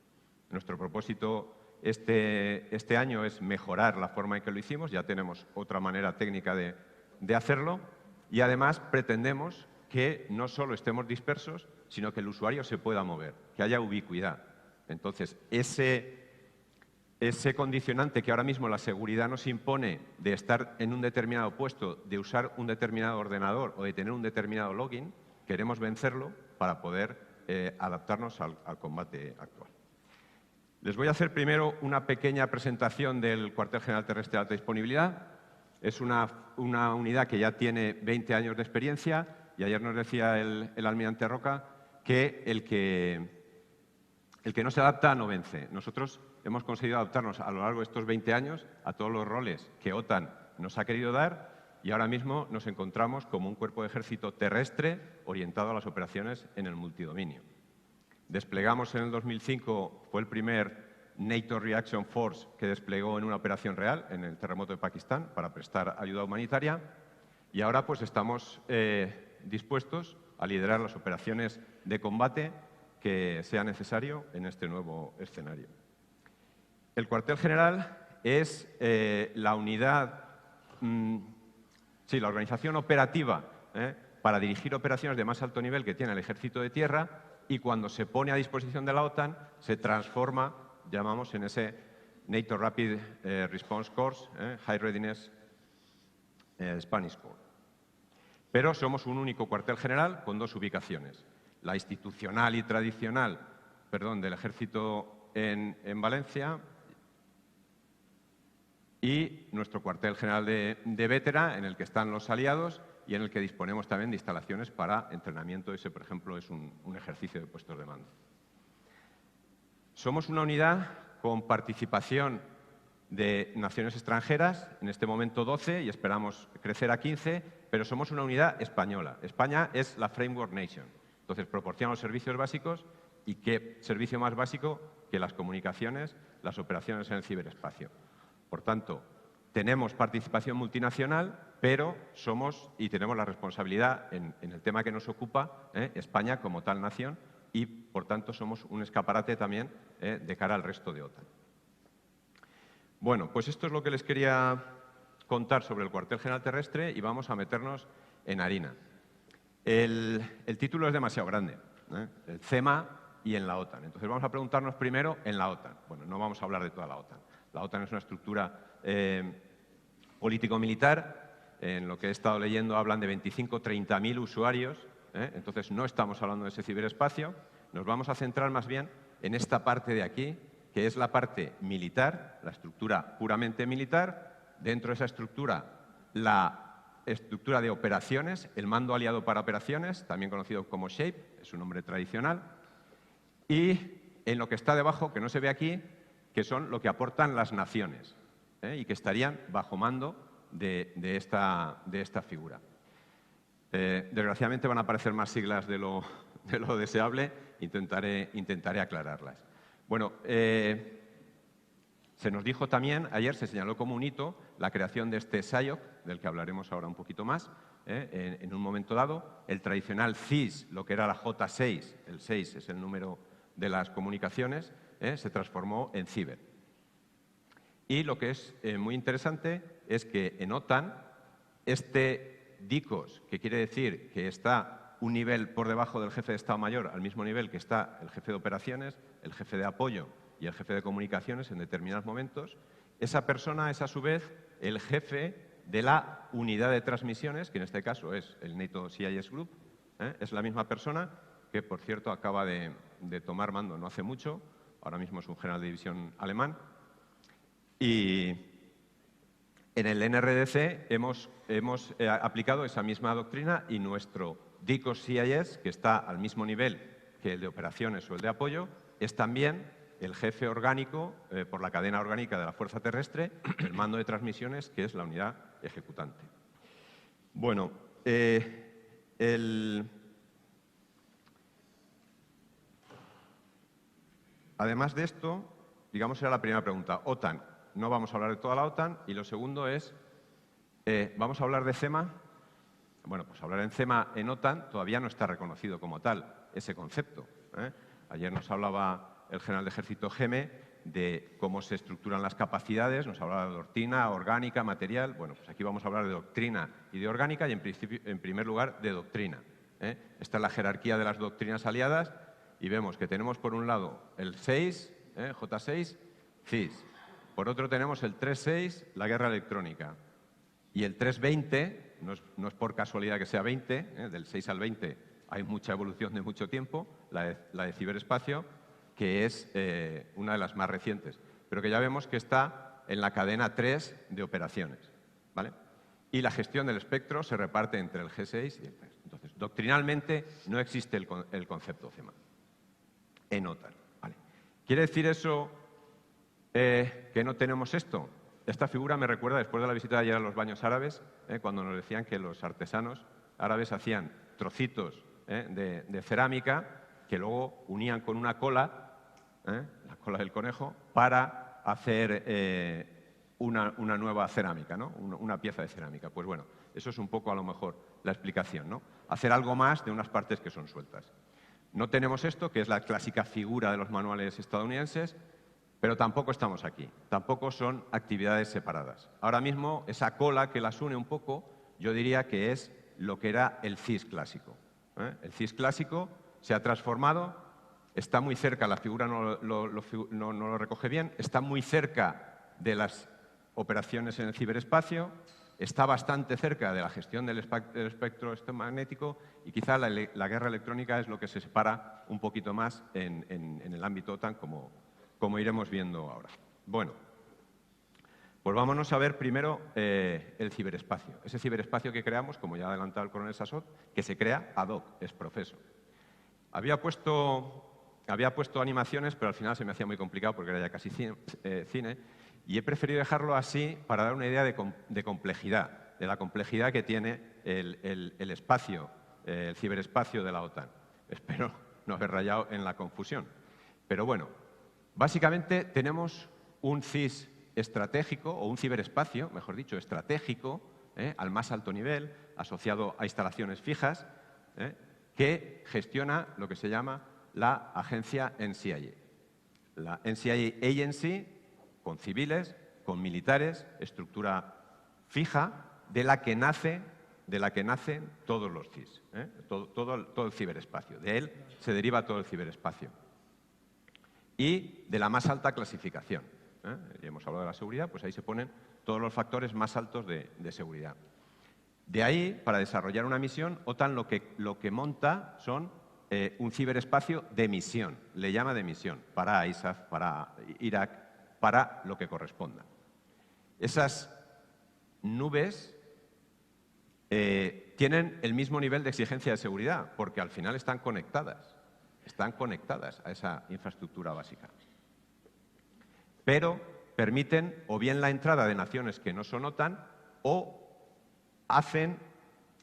E: Nuestro propósito este año es mejorar la forma en que lo hicimos, ya tenemos otra manera técnica de hacerlo, y además pretendemos que no solo estemos dispersos, sino que el usuario se pueda mover, que haya ubicuidad. Entonces, ese condicionante que ahora mismo la seguridad nos impone de estar en un determinado puesto, de usar un determinado ordenador o de tener un determinado login, queremos vencerlo para poder adaptarnos al combate actual. Les voy a hacer primero una pequeña presentación del Cuartel General Terrestre de Alta Disponibilidad. Es una unidad que ya tiene 20 años de experiencia y ayer nos decía el almirante Roca que el que no se adapta no vence. Nosotros hemos conseguido adaptarnos a lo largo de estos 20 años a todos los roles que OTAN nos ha querido dar y ahora mismo nos encontramos como un cuerpo de ejército terrestre orientado a las operaciones en el multidominio. Desplegamos en el 2005, fue el primer NATO Reaction Force que desplegó en una operación real en el terremoto de Pakistán para prestar ayuda humanitaria y ahora pues estamos dispuestos a liderar las operaciones de combate que sea necesario en este nuevo escenario. El cuartel general es la unidad, la organización operativa para dirigir operaciones de más alto nivel que tiene el Ejército de Tierra y cuando se pone a disposición de la OTAN se transforma, llamamos en ese NATO Rapid Response Corps, High Readiness Spanish Corps. Pero somos un único cuartel general con 2 ubicaciones. La institucional y tradicional, del Ejército en Valencia y nuestro cuartel general de Vétera, en el que están los aliados y en el que disponemos también de instalaciones para entrenamiento. Ese, por ejemplo, es un ejercicio de puestos de mando. Somos una unidad con participación de naciones extranjeras, en este momento 12 y esperamos crecer a 15, pero somos una unidad española. España es la Framework Nation, entonces proporciona los servicios básicos y qué servicio más básico que las comunicaciones, las operaciones en el ciberespacio. Por tanto, tenemos participación multinacional, pero somos y tenemos la responsabilidad en el tema que nos ocupa, España como tal nación, y por tanto somos un escaparate también de cara al resto de OTAN. Bueno, pues esto es lo que les quería contar sobre el Cuartel General Terrestre y vamos a meternos en harina. El título es demasiado grande, el CEMA y en la OTAN. Entonces vamos a preguntarnos primero en la OTAN. Bueno, no vamos a hablar de toda la OTAN. La OTAN es una estructura político-militar. En lo que he estado leyendo hablan de 25-30.000 usuarios. Entonces no estamos hablando de ese ciberespacio. Nos vamos a centrar más bien en esta parte de aquí, que es la parte militar, la estructura puramente militar. Dentro de esa estructura, la estructura de operaciones, el mando aliado para operaciones, también conocido como SHAPE, es un nombre tradicional, y en lo que está debajo, que no se ve aquí, que son lo que aportan las naciones, y que estarían bajo mando de esta figura. Desgraciadamente van a aparecer más siglas de lo deseable, intentaré aclararlas. Bueno, se nos dijo también, ayer se señaló como un hito la creación de este SIOC, del que hablaremos ahora un poquito más, en un momento dado. El tradicional CIS, lo que era la J6, el 6 es el número de las comunicaciones, se transformó en CIBER. Y lo que es muy interesante es que en OTAN, este DICOS, que quiere decir que está un nivel por debajo del jefe de Estado Mayor, al mismo nivel que está el jefe de operaciones, el jefe de apoyo y el jefe de comunicaciones en determinados momentos, esa persona es a su vez el jefe de la unidad de transmisiones, que en este caso es el NATO CIS Group, es la misma persona que, por cierto, acaba de tomar mando no hace mucho, ahora mismo es un general de división alemán, y en el NRDC hemos aplicado esa misma doctrina y nuestro DICOS CIS, que está al mismo nivel que el de operaciones o el de apoyo, es también el jefe orgánico por la cadena orgánica de la Fuerza Terrestre, el mando de transmisiones, que es la unidad ejecutante. Bueno, además de esto, digamos, era la primera pregunta. OTAN. No vamos a hablar de toda la OTAN. Y lo segundo es, ¿vamos a hablar de CEMA? Bueno, pues hablar en CEMA en OTAN todavía no está reconocido como tal, ese concepto. Ayer nos hablaba el general de ejército Geme de cómo se estructuran las capacidades, nos hablaba de doctrina, orgánica, material. Bueno, pues aquí vamos a hablar de doctrina y de orgánica y en primer lugar de doctrina. Esta es la jerarquía de las doctrinas aliadas y vemos que tenemos por un lado el 6, J6, CIS. Por otro tenemos el 3.6, la guerra electrónica. Y el 3.20, no es por casualidad que sea 20, del 6 al 20 hay mucha evolución de mucho tiempo, la de ciberespacio, que es una de las más recientes, pero que ya vemos que está en la cadena 3 de operaciones, ¿vale? Y la gestión del espectro se reparte entre el G6 y el 3. Entonces, doctrinalmente no existe el concepto CEMA en OTAN, ¿vale? ¿Quiere decir eso que no tenemos esto? Esta figura me recuerda, después de la visita de ayer a los baños árabes, cuando nos decían que los artesanos árabes hacían trocitos de cerámica que luego unían con una cola, la cola del conejo, para hacer una nueva cerámica, ¿no? Una pieza de cerámica. Pues bueno, eso es un poco a lo mejor la explicación, ¿no? Hacer algo más de unas partes que son sueltas. No tenemos esto, que es la clásica figura de los manuales estadounidenses, pero tampoco estamos aquí. Tampoco son actividades separadas. Ahora mismo, esa cola que las une un poco, yo diría que es lo que era el CIS clásico. El CIS clásico se ha transformado, está muy cerca, la figura no lo recoge bien, está muy cerca de las operaciones en el ciberespacio, está bastante cerca de la gestión del espectro electromagnético y quizá la guerra electrónica es lo que se separa un poquito más en el ámbito OTAN, como iremos viendo ahora. Bueno, pues vámonos a ver primero el ciberespacio. Ese ciberespacio que creamos, como ya ha adelantado el coronel Sassot, que se crea ad hoc, es profeso. Había puesto animaciones, pero al final se me hacía muy complicado porque era ya casi cine, y he preferido dejarlo así para dar una idea de complejidad, de la complejidad que tiene el espacio, el ciberespacio de la OTAN. Espero no haber rayado en la confusión. Pero bueno, básicamente tenemos un CIS estratégico, o un ciberespacio, mejor dicho, estratégico, al más alto nivel, asociado a instalaciones fijas, que gestiona lo que se llama la agencia NCIA. La NCIA Agency, con civiles, con militares, estructura fija, de la que nace de la que nacen todos los CIS, todo el ciberespacio. De él se deriva todo el ciberespacio. Y de la más alta clasificación. Ya hemos hablado de la seguridad, pues ahí se ponen todos los factores más altos de seguridad. De ahí, para desarrollar una misión, OTAN lo que monta son un ciberespacio de misión, le llama de misión, para ISAF, para Irak, para lo que corresponda. Esas nubes tienen el mismo nivel de exigencia de seguridad, porque al final están conectadas a esa infraestructura básica. Pero permiten o bien la entrada de naciones que no son OTAN o hacen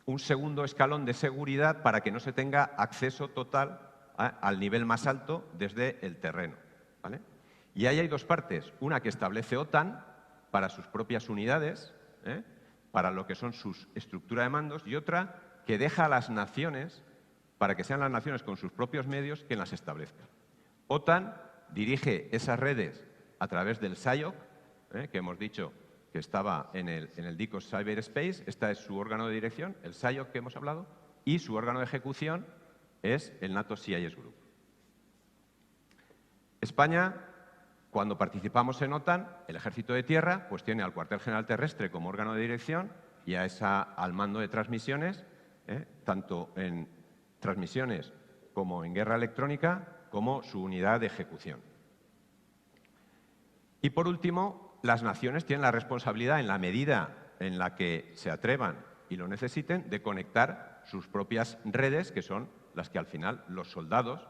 E: un segundo escalón de seguridad para que no se tenga acceso total al nivel más alto desde el terreno, ¿vale? Y ahí hay dos partes, una que establece OTAN para sus propias unidades, para lo que son sus estructuras de mandos, y otra que deja a las naciones, para que sean las naciones con sus propios medios, quien las establezcan. OTAN dirige esas redes a través del SIOC, que hemos dicho que estaba en el DICOS Cyberspace, este es su órgano de dirección, el SIOC que hemos hablado, y su órgano de ejecución es el NATO CIS Group. España, cuando participamos en OTAN, el Ejército de Tierra pues tiene al Cuartel General Terrestre como órgano de dirección y al mando de transmisiones, tanto en transmisiones como en guerra electrónica, como su unidad de ejecución. Y por último, las naciones tienen la responsabilidad, en la medida en la que se atrevan y lo necesiten, de conectar sus propias redes, que son las que al final los soldados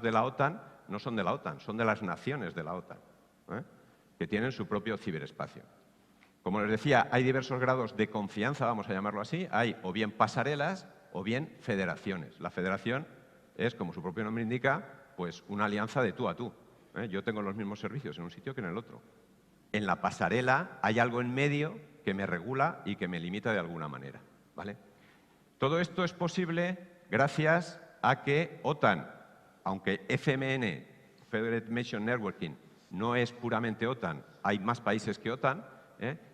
E: de la OTAN no son de la OTAN, son de las naciones de la OTAN, que tienen su propio ciberespacio. Como les decía, hay diversos grados de confianza, vamos a llamarlo así. Hay o bien pasarelas o bien federaciones. La federación es, como su propio nombre indica, pues una alianza de tú a tú. Yo tengo los mismos servicios en un sitio que en el otro. En la pasarela hay algo en medio que me regula y que me limita de alguna manera, ¿vale? Todo esto es posible gracias a que OTAN, aunque FMN, Federated Mission Networking, no es puramente OTAN, hay más países que OTAN,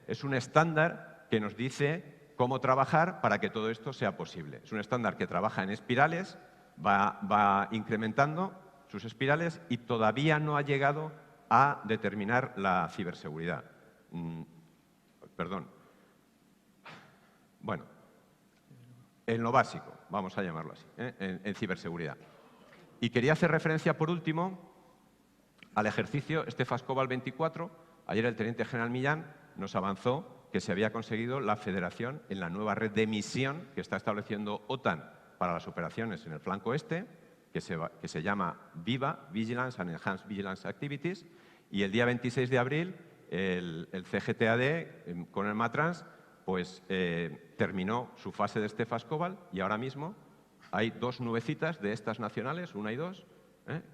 E: es un estándar que nos dice cómo trabajar para que todo esto sea posible. Es un estándar que trabaja en espirales, va incrementando sus espirales y todavía no ha llegado a determinar la ciberseguridad. Bueno, en lo básico, vamos a llamarlo así, en ciberseguridad. Y quería hacer referencia, por último, al ejercicio Stefascobal 24. Ayer el teniente general Millán nos avanzó que se había conseguido la federación en la nueva red de misión que está estableciendo OTAN para las operaciones en el flanco este, que se llama VIVA, Vigilance and Enhanced Vigilance Activities, y el día 26 de abril el CGTAD con el MATRANS pues, terminó su fase de Stefascobal y ahora mismo hay dos nubecitas de estas nacionales, una y dos,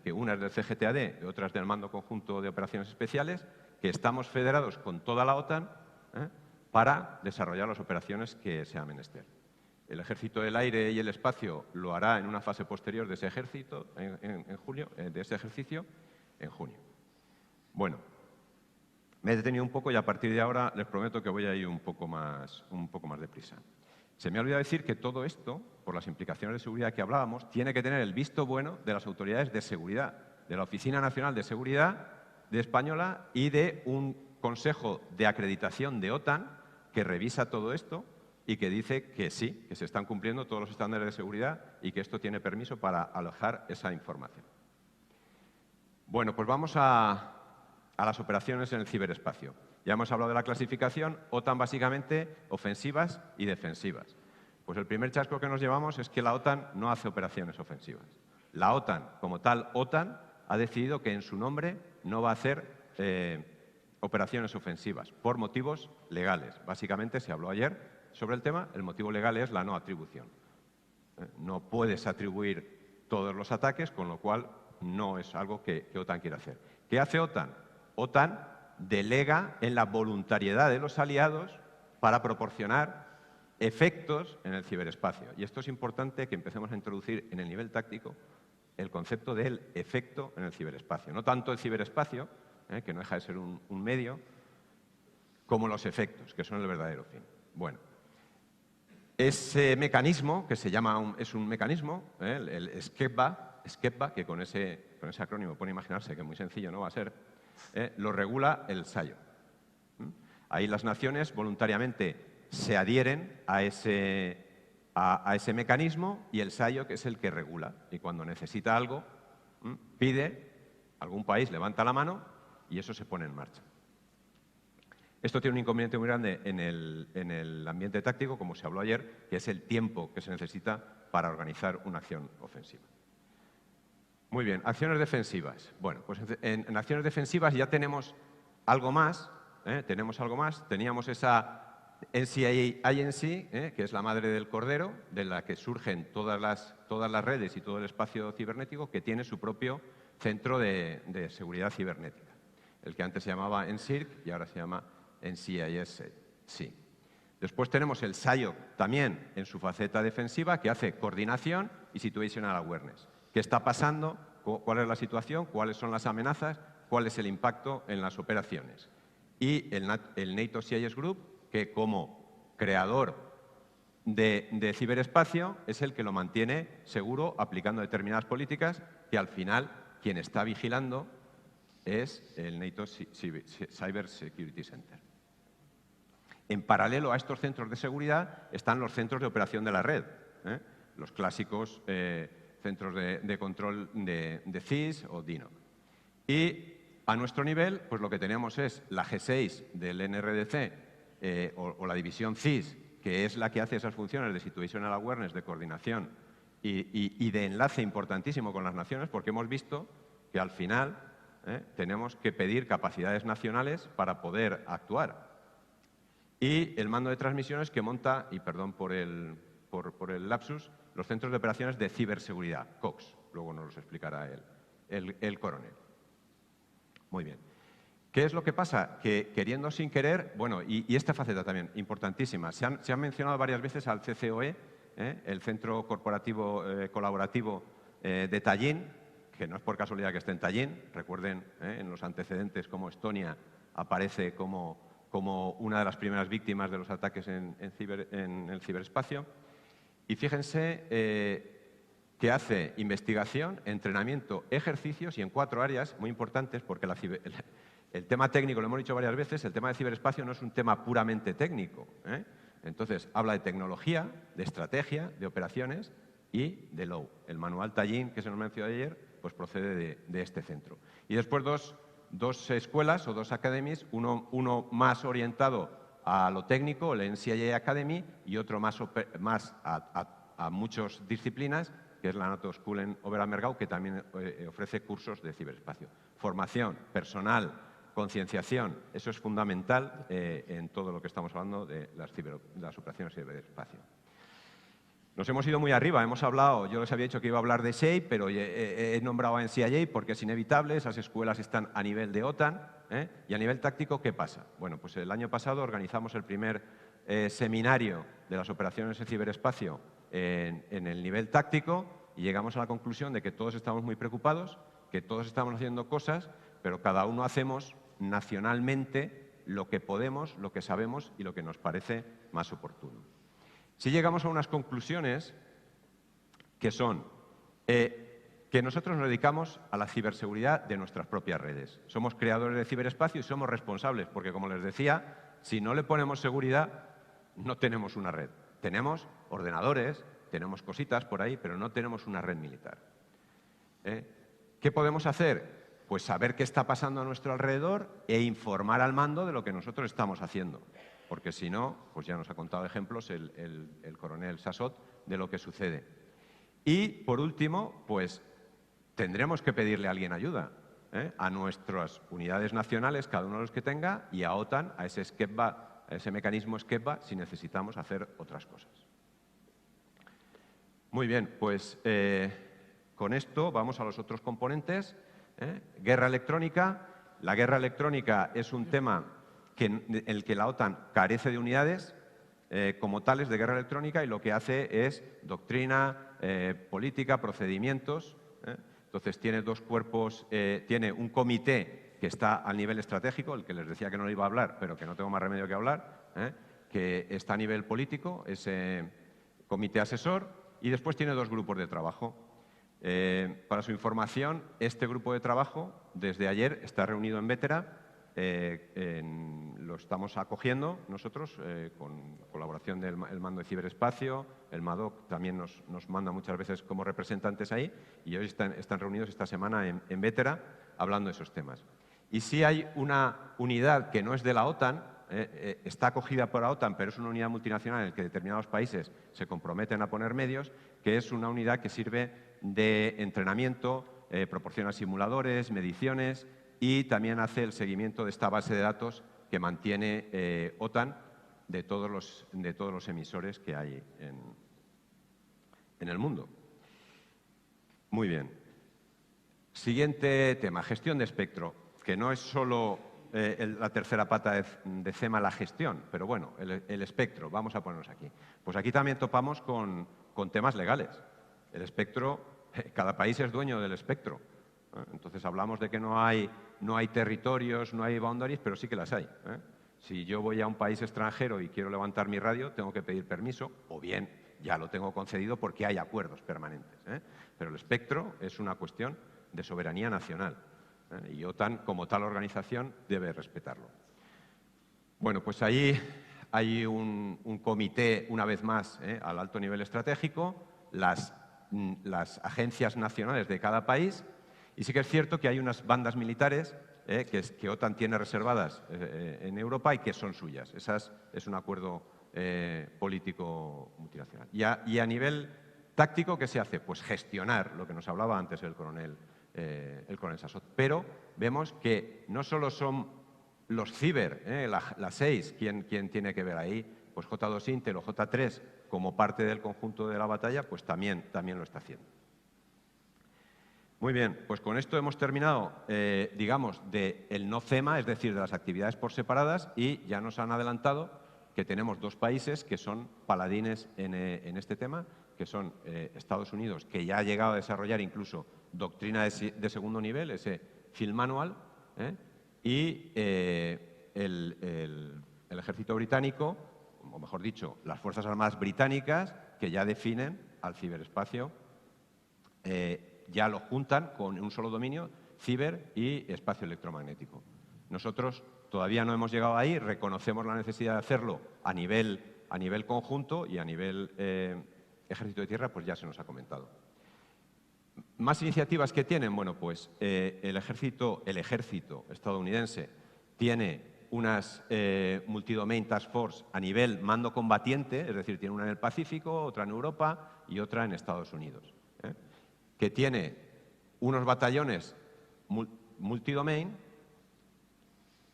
E: que una es del CGTAD y otra es del Mando Conjunto de Operaciones Especiales, que estamos federados con toda la OTAN para desarrollar las operaciones que sea menester. El Ejército del Aire y el Espacio lo hará en una fase posterior de ese ejército, de ese ejercicio, en junio. Bueno, me he detenido un poco y a partir de ahora les prometo que voy a ir un poco más deprisa. Se me ha olvidado decir que todo esto, por las implicaciones de seguridad que hablábamos, tiene que tener el visto bueno de las autoridades de seguridad, de la Oficina Nacional de Seguridad de Española y de un Consejo de Acreditación de OTAN que revisa todo esto y que dice que sí, que se están cumpliendo todos los estándares de seguridad y que esto tiene permiso para alojar esa información. Bueno, pues vamos a las operaciones en el ciberespacio. Ya hemos hablado de la clasificación, OTAN básicamente ofensivas y defensivas. Pues el primer chasco que nos llevamos es que la OTAN no hace operaciones ofensivas. La OTAN, como tal OTAN, ha decidido que en su nombre no va a hacer operaciones ofensivas por motivos legales. Básicamente se habló ayer sobre el tema, el motivo legal es la no atribución. No puedes atribuir todos los ataques, con lo cual no es algo que OTAN quiera hacer. ¿Qué hace OTAN? OTAN delega en la voluntariedad de los aliados para proporcionar efectos en el ciberespacio. Y esto es importante que empecemos a introducir en el nivel táctico el concepto del efecto en el ciberespacio. No tanto el ciberespacio, que no deja de ser un medio, como los efectos, que son el verdadero fin. Bueno, Ese mecanismo, que se llama, es un mecanismo, el SKEPA, que con ese acrónimo pueden imaginarse que muy sencillo no va a ser, lo regula el SAIO. Ahí las naciones voluntariamente se adhieren a ese mecanismo y el SAIO, que es el que regula. Y cuando necesita algo, pide, algún país levanta la mano y eso se pone en marcha. Esto tiene un inconveniente muy grande en el ambiente táctico, como se habló ayer, que es el tiempo que se necesita para organizar una acción ofensiva. Muy bien, acciones defensivas. Bueno, pues en acciones defensivas ya tenemos algo más, teníamos esa NCIA Agency, que es la madre del cordero, de la que surgen todas las redes y todo el espacio cibernético, que tiene su propio centro de seguridad cibernética, el que antes se llamaba NCIRC y ahora se llama NCIS. Sí. Después tenemos el SIOC también en su faceta defensiva, que hace coordinación y situational awareness. ¿Qué está pasando? ¿Cuál es la situación? ¿Cuáles son las amenazas? ¿Cuál es el impacto en las operaciones? Y el NATO CIS Group, que como creador de ciberespacio es el que lo mantiene seguro aplicando determinadas políticas, que al final quien está vigilando es el NATO Cyber Security Center. En paralelo a estos centros de seguridad están los centros de operación de la red, los clásicos centros de control de CIS o DINOC. Y a nuestro nivel, pues lo que tenemos es la G6 del NRDC o la división CIS, que es la que hace esas funciones de situational awareness, de coordinación y de enlace importantísimo con las naciones, porque hemos visto que al final tenemos que pedir capacidades nacionales para poder actuar. Y el mando de transmisiones que monta, y perdón por el lapsus, los centros de operaciones de ciberseguridad, COCS. Luego nos los explicará el coronel. Muy bien. ¿Qué es lo que pasa? Que queriendo sin querer, bueno, y esta faceta también, importantísima, se han mencionado varias veces al CCOE, el Centro Corporativo Colaborativo de Tallinn, que no es por casualidad que esté en Tallinn. Recuerden en los antecedentes cómo Estonia aparece como una de las primeras víctimas de los ataques en el ciberespacio. Y fíjense que hace investigación, entrenamiento, ejercicios y en 4 áreas muy importantes, porque el tema técnico, lo hemos dicho varias veces, el tema de ciberespacio no es un tema puramente técnico. Entonces, habla de tecnología, de estrategia, de operaciones y de LOW. El manual Tallinn, que se nos mencionó ayer, pues procede de este centro. Y después dos escuelas o 2 academies, uno más orientado a lo técnico, el NCIA Academy, y otro más a muchas disciplinas, que es la NATO School en Oberammergau, que también ofrece cursos de ciberespacio. Formación, personal, concienciación, eso es fundamental en todo lo que estamos hablando de las operaciones de ciberespacio. Nos hemos ido muy arriba, hemos hablado, yo les había dicho que iba a hablar de SHAPE, pero he nombrado a NCIA porque es inevitable, esas escuelas están a nivel de OTAN, y a nivel táctico, ¿qué pasa? Bueno, pues el año pasado organizamos el primer seminario de las operaciones de ciberespacio en el nivel táctico y llegamos a la conclusión de que todos estamos muy preocupados, que todos estamos haciendo cosas, pero cada uno hacemos nacionalmente lo que podemos, lo que sabemos y lo que nos parece más oportuno. Si llegamos a unas conclusiones que son que nosotros nos dedicamos a la ciberseguridad de nuestras propias redes. Somos creadores de ciberespacio y somos responsables, porque como les decía, si no le ponemos seguridad, no tenemos una red. Tenemos ordenadores, tenemos cositas por ahí, pero no tenemos una red militar. ¿Qué podemos hacer? Pues saber qué está pasando a nuestro alrededor e informar al mando de lo que nosotros estamos haciendo. Porque si no, pues ya nos ha contado ejemplos el coronel Sassot de lo que sucede. Y, por último, pues tendremos que pedirle a alguien ayuda, a nuestras unidades nacionales, cada uno de los que tenga, y a OTAN, a ese SKEPA, a ese mecanismo SKEPA, si necesitamos hacer otras cosas. Muy bien, pues con esto vamos a los otros componentes. Guerra electrónica. La guerra electrónica es un tema en el que la OTAN carece de unidades como tales de guerra electrónica y lo que hace es doctrina, política, procedimientos. Entonces tiene 2 cuerpos, tiene un comité que está al nivel estratégico, el que les decía que no le iba a hablar, pero que no tengo más remedio que hablar, que está a nivel político, ese comité asesor y después tiene 2 grupos de trabajo. Para su información, este grupo de trabajo desde ayer está reunido en Vétera. Lo estamos acogiendo nosotros con colaboración del Mando de Ciberespacio. El MADOC también nos manda muchas veces como representantes ahí y hoy están reunidos esta semana en Vétera hablando de esos temas. Y sí hay una unidad que no es de la OTAN, está acogida por la OTAN, pero es una unidad multinacional en la que determinados países se comprometen a poner medios, que es una unidad que sirve de entrenamiento, proporciona simuladores, mediciones y también hace el seguimiento de esta base de datos que mantiene OTAN de todos los emisores que hay en el mundo. Muy bien. Siguiente tema, gestión de espectro, que no es solo la tercera pata de CEMA, la gestión, pero bueno, el espectro, vamos a ponernos aquí. Pues aquí también topamos con temas legales. El espectro, cada país es dueño del espectro. Entonces hablamos de que no hay territorios, no hay boundaries, pero sí que las hay. Si yo voy a un país extranjero y quiero levantar mi radio, tengo que pedir permiso, o bien ya lo tengo concedido porque hay acuerdos permanentes. Pero el espectro es una cuestión de soberanía nacional. Y OTAN, como tal organización, debe respetarlo. Bueno, pues ahí hay un comité, una vez más, al alto nivel estratégico, las agencias nacionales de cada país, y sí que es cierto que hay unas bandas militares que OTAN tiene reservadas en Europa y que son suyas. Es un acuerdo político multinacional. Y a nivel táctico, ¿qué se hace? Pues gestionar lo que nos hablaba antes el coronel Sassot. Pero vemos que no solo son los ciber, la 6, quien tiene que ver ahí, pues J2 Intel o J3 como parte del conjunto de la batalla, pues también lo está haciendo. Muy bien, pues con esto hemos terminado, digamos, del no CEMA, es decir, de las actividades por separadas, y ya nos han adelantado que tenemos 2 países que son paladines en este tema, que son Estados Unidos, que ya ha llegado a desarrollar incluso doctrina de segundo nivel, ese Field Manual, y el ejército británico, o mejor dicho, las Fuerzas Armadas británicas, que ya definen al ciberespacio, ya lo juntan con un solo dominio, ciber y espacio electromagnético. Nosotros todavía no hemos llegado ahí, reconocemos la necesidad de hacerlo a nivel conjunto y a nivel ejército de tierra, pues ya se nos ha comentado. ¿Más iniciativas que tienen? Bueno, pues el ejército estadounidense tiene unas multidomain task force a nivel mando combatiente, es decir, tiene una en el Pacífico, otra en Europa y otra en Estados Unidos, que tiene unos batallones multidomain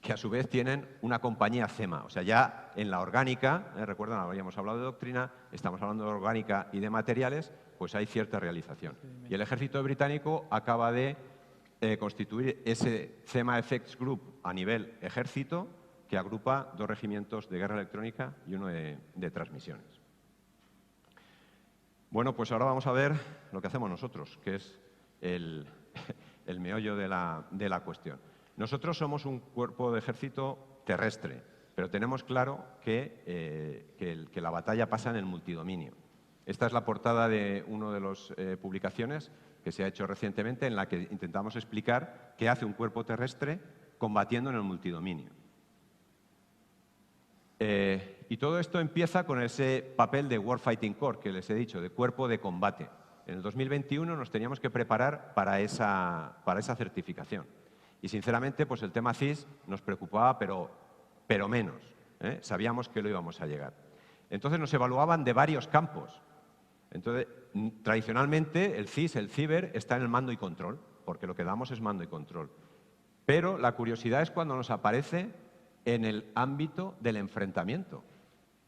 E: que a su vez tienen una compañía CEMA. O sea, ya en la orgánica, recuerdan, habíamos hablado de doctrina, estamos hablando de orgánica y de materiales, pues hay cierta realización. Y el ejército británico acaba de constituir ese CEMA Effects Group a nivel ejército, que agrupa 2 regimientos de guerra electrónica y uno de transmisiones. Bueno, pues ahora vamos a ver lo que hacemos nosotros, que es el meollo de la cuestión. Nosotros somos un cuerpo de ejército terrestre, pero tenemos claro que la batalla pasa en el multidominio. Esta es la portada de una de las publicaciones que se ha hecho recientemente en la que intentamos explicar qué hace un cuerpo terrestre combatiendo en el multidominio. Y todo esto empieza con ese papel de Warfighting Corps que les he dicho, de cuerpo de combate. En el 2021 nos teníamos que preparar para esa certificación. Y sinceramente, pues el tema CIS nos preocupaba, pero menos. Sabíamos que lo íbamos a llegar. Entonces nos evaluaban de varios campos. Entonces, tradicionalmente el CIS, el ciber, está en el mando y control, porque lo que damos es mando y control. Pero la curiosidad es cuando nos aparece en el ámbito del enfrentamiento.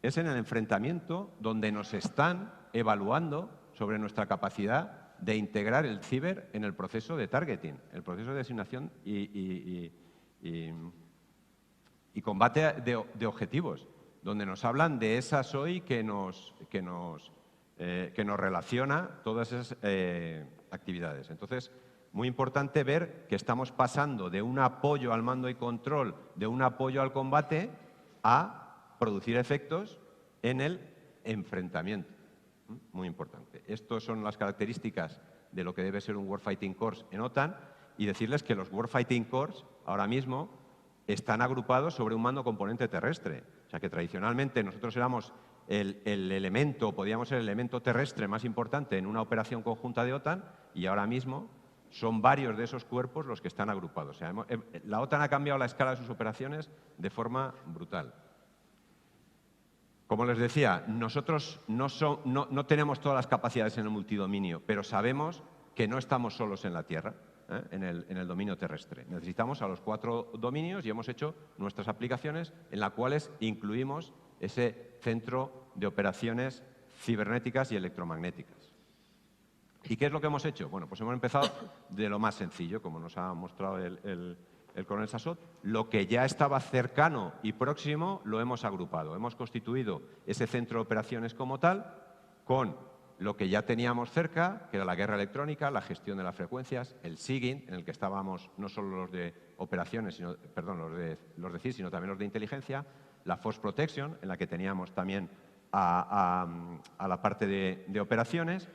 E: Es en el enfrentamiento donde nos están evaluando sobre nuestra capacidad de integrar el ciber en el proceso de targeting, el proceso de designación y combate de objetivos, donde nos hablan de esa SOI que nos relaciona todas esas actividades. Entonces, muy importante ver que estamos pasando de un apoyo al mando y control, de un apoyo al combate, a producir efectos en el enfrentamiento. Muy importante. Estas son las características de lo que debe ser un Warfighting Corps en OTAN, y decirles que los Warfighting Corps ahora mismo están agrupados sobre un mando componente terrestre. O sea que tradicionalmente nosotros éramos el elemento, podíamos ser el elemento terrestre más importante en una operación conjunta de OTAN, y ahora mismo son varios de esos cuerpos los que están agrupados. O sea, la OTAN ha cambiado la escala de sus operaciones de forma brutal. Como les decía, nosotros no tenemos todas las capacidades en el multidominio, pero sabemos que no estamos solos en la Tierra, en el dominio terrestre. Necesitamos a los 4 dominios y hemos hecho nuestras aplicaciones en las cuales incluimos ese centro de operaciones cibernéticas y electromagnéticas. ¿Y qué es lo que hemos hecho? Bueno, pues hemos empezado de lo más sencillo, como nos ha mostrado el coronel Sassot. Lo que ya estaba cercano y próximo lo hemos agrupado. Hemos constituido ese centro de operaciones como tal con lo que ya teníamos cerca, que era la guerra electrónica, la gestión de las frecuencias, el SIGINT, en el que estábamos no solo los de operaciones, los de CIS, sino también los de inteligencia, la Force Protection, en la que teníamos también a la parte de operaciones,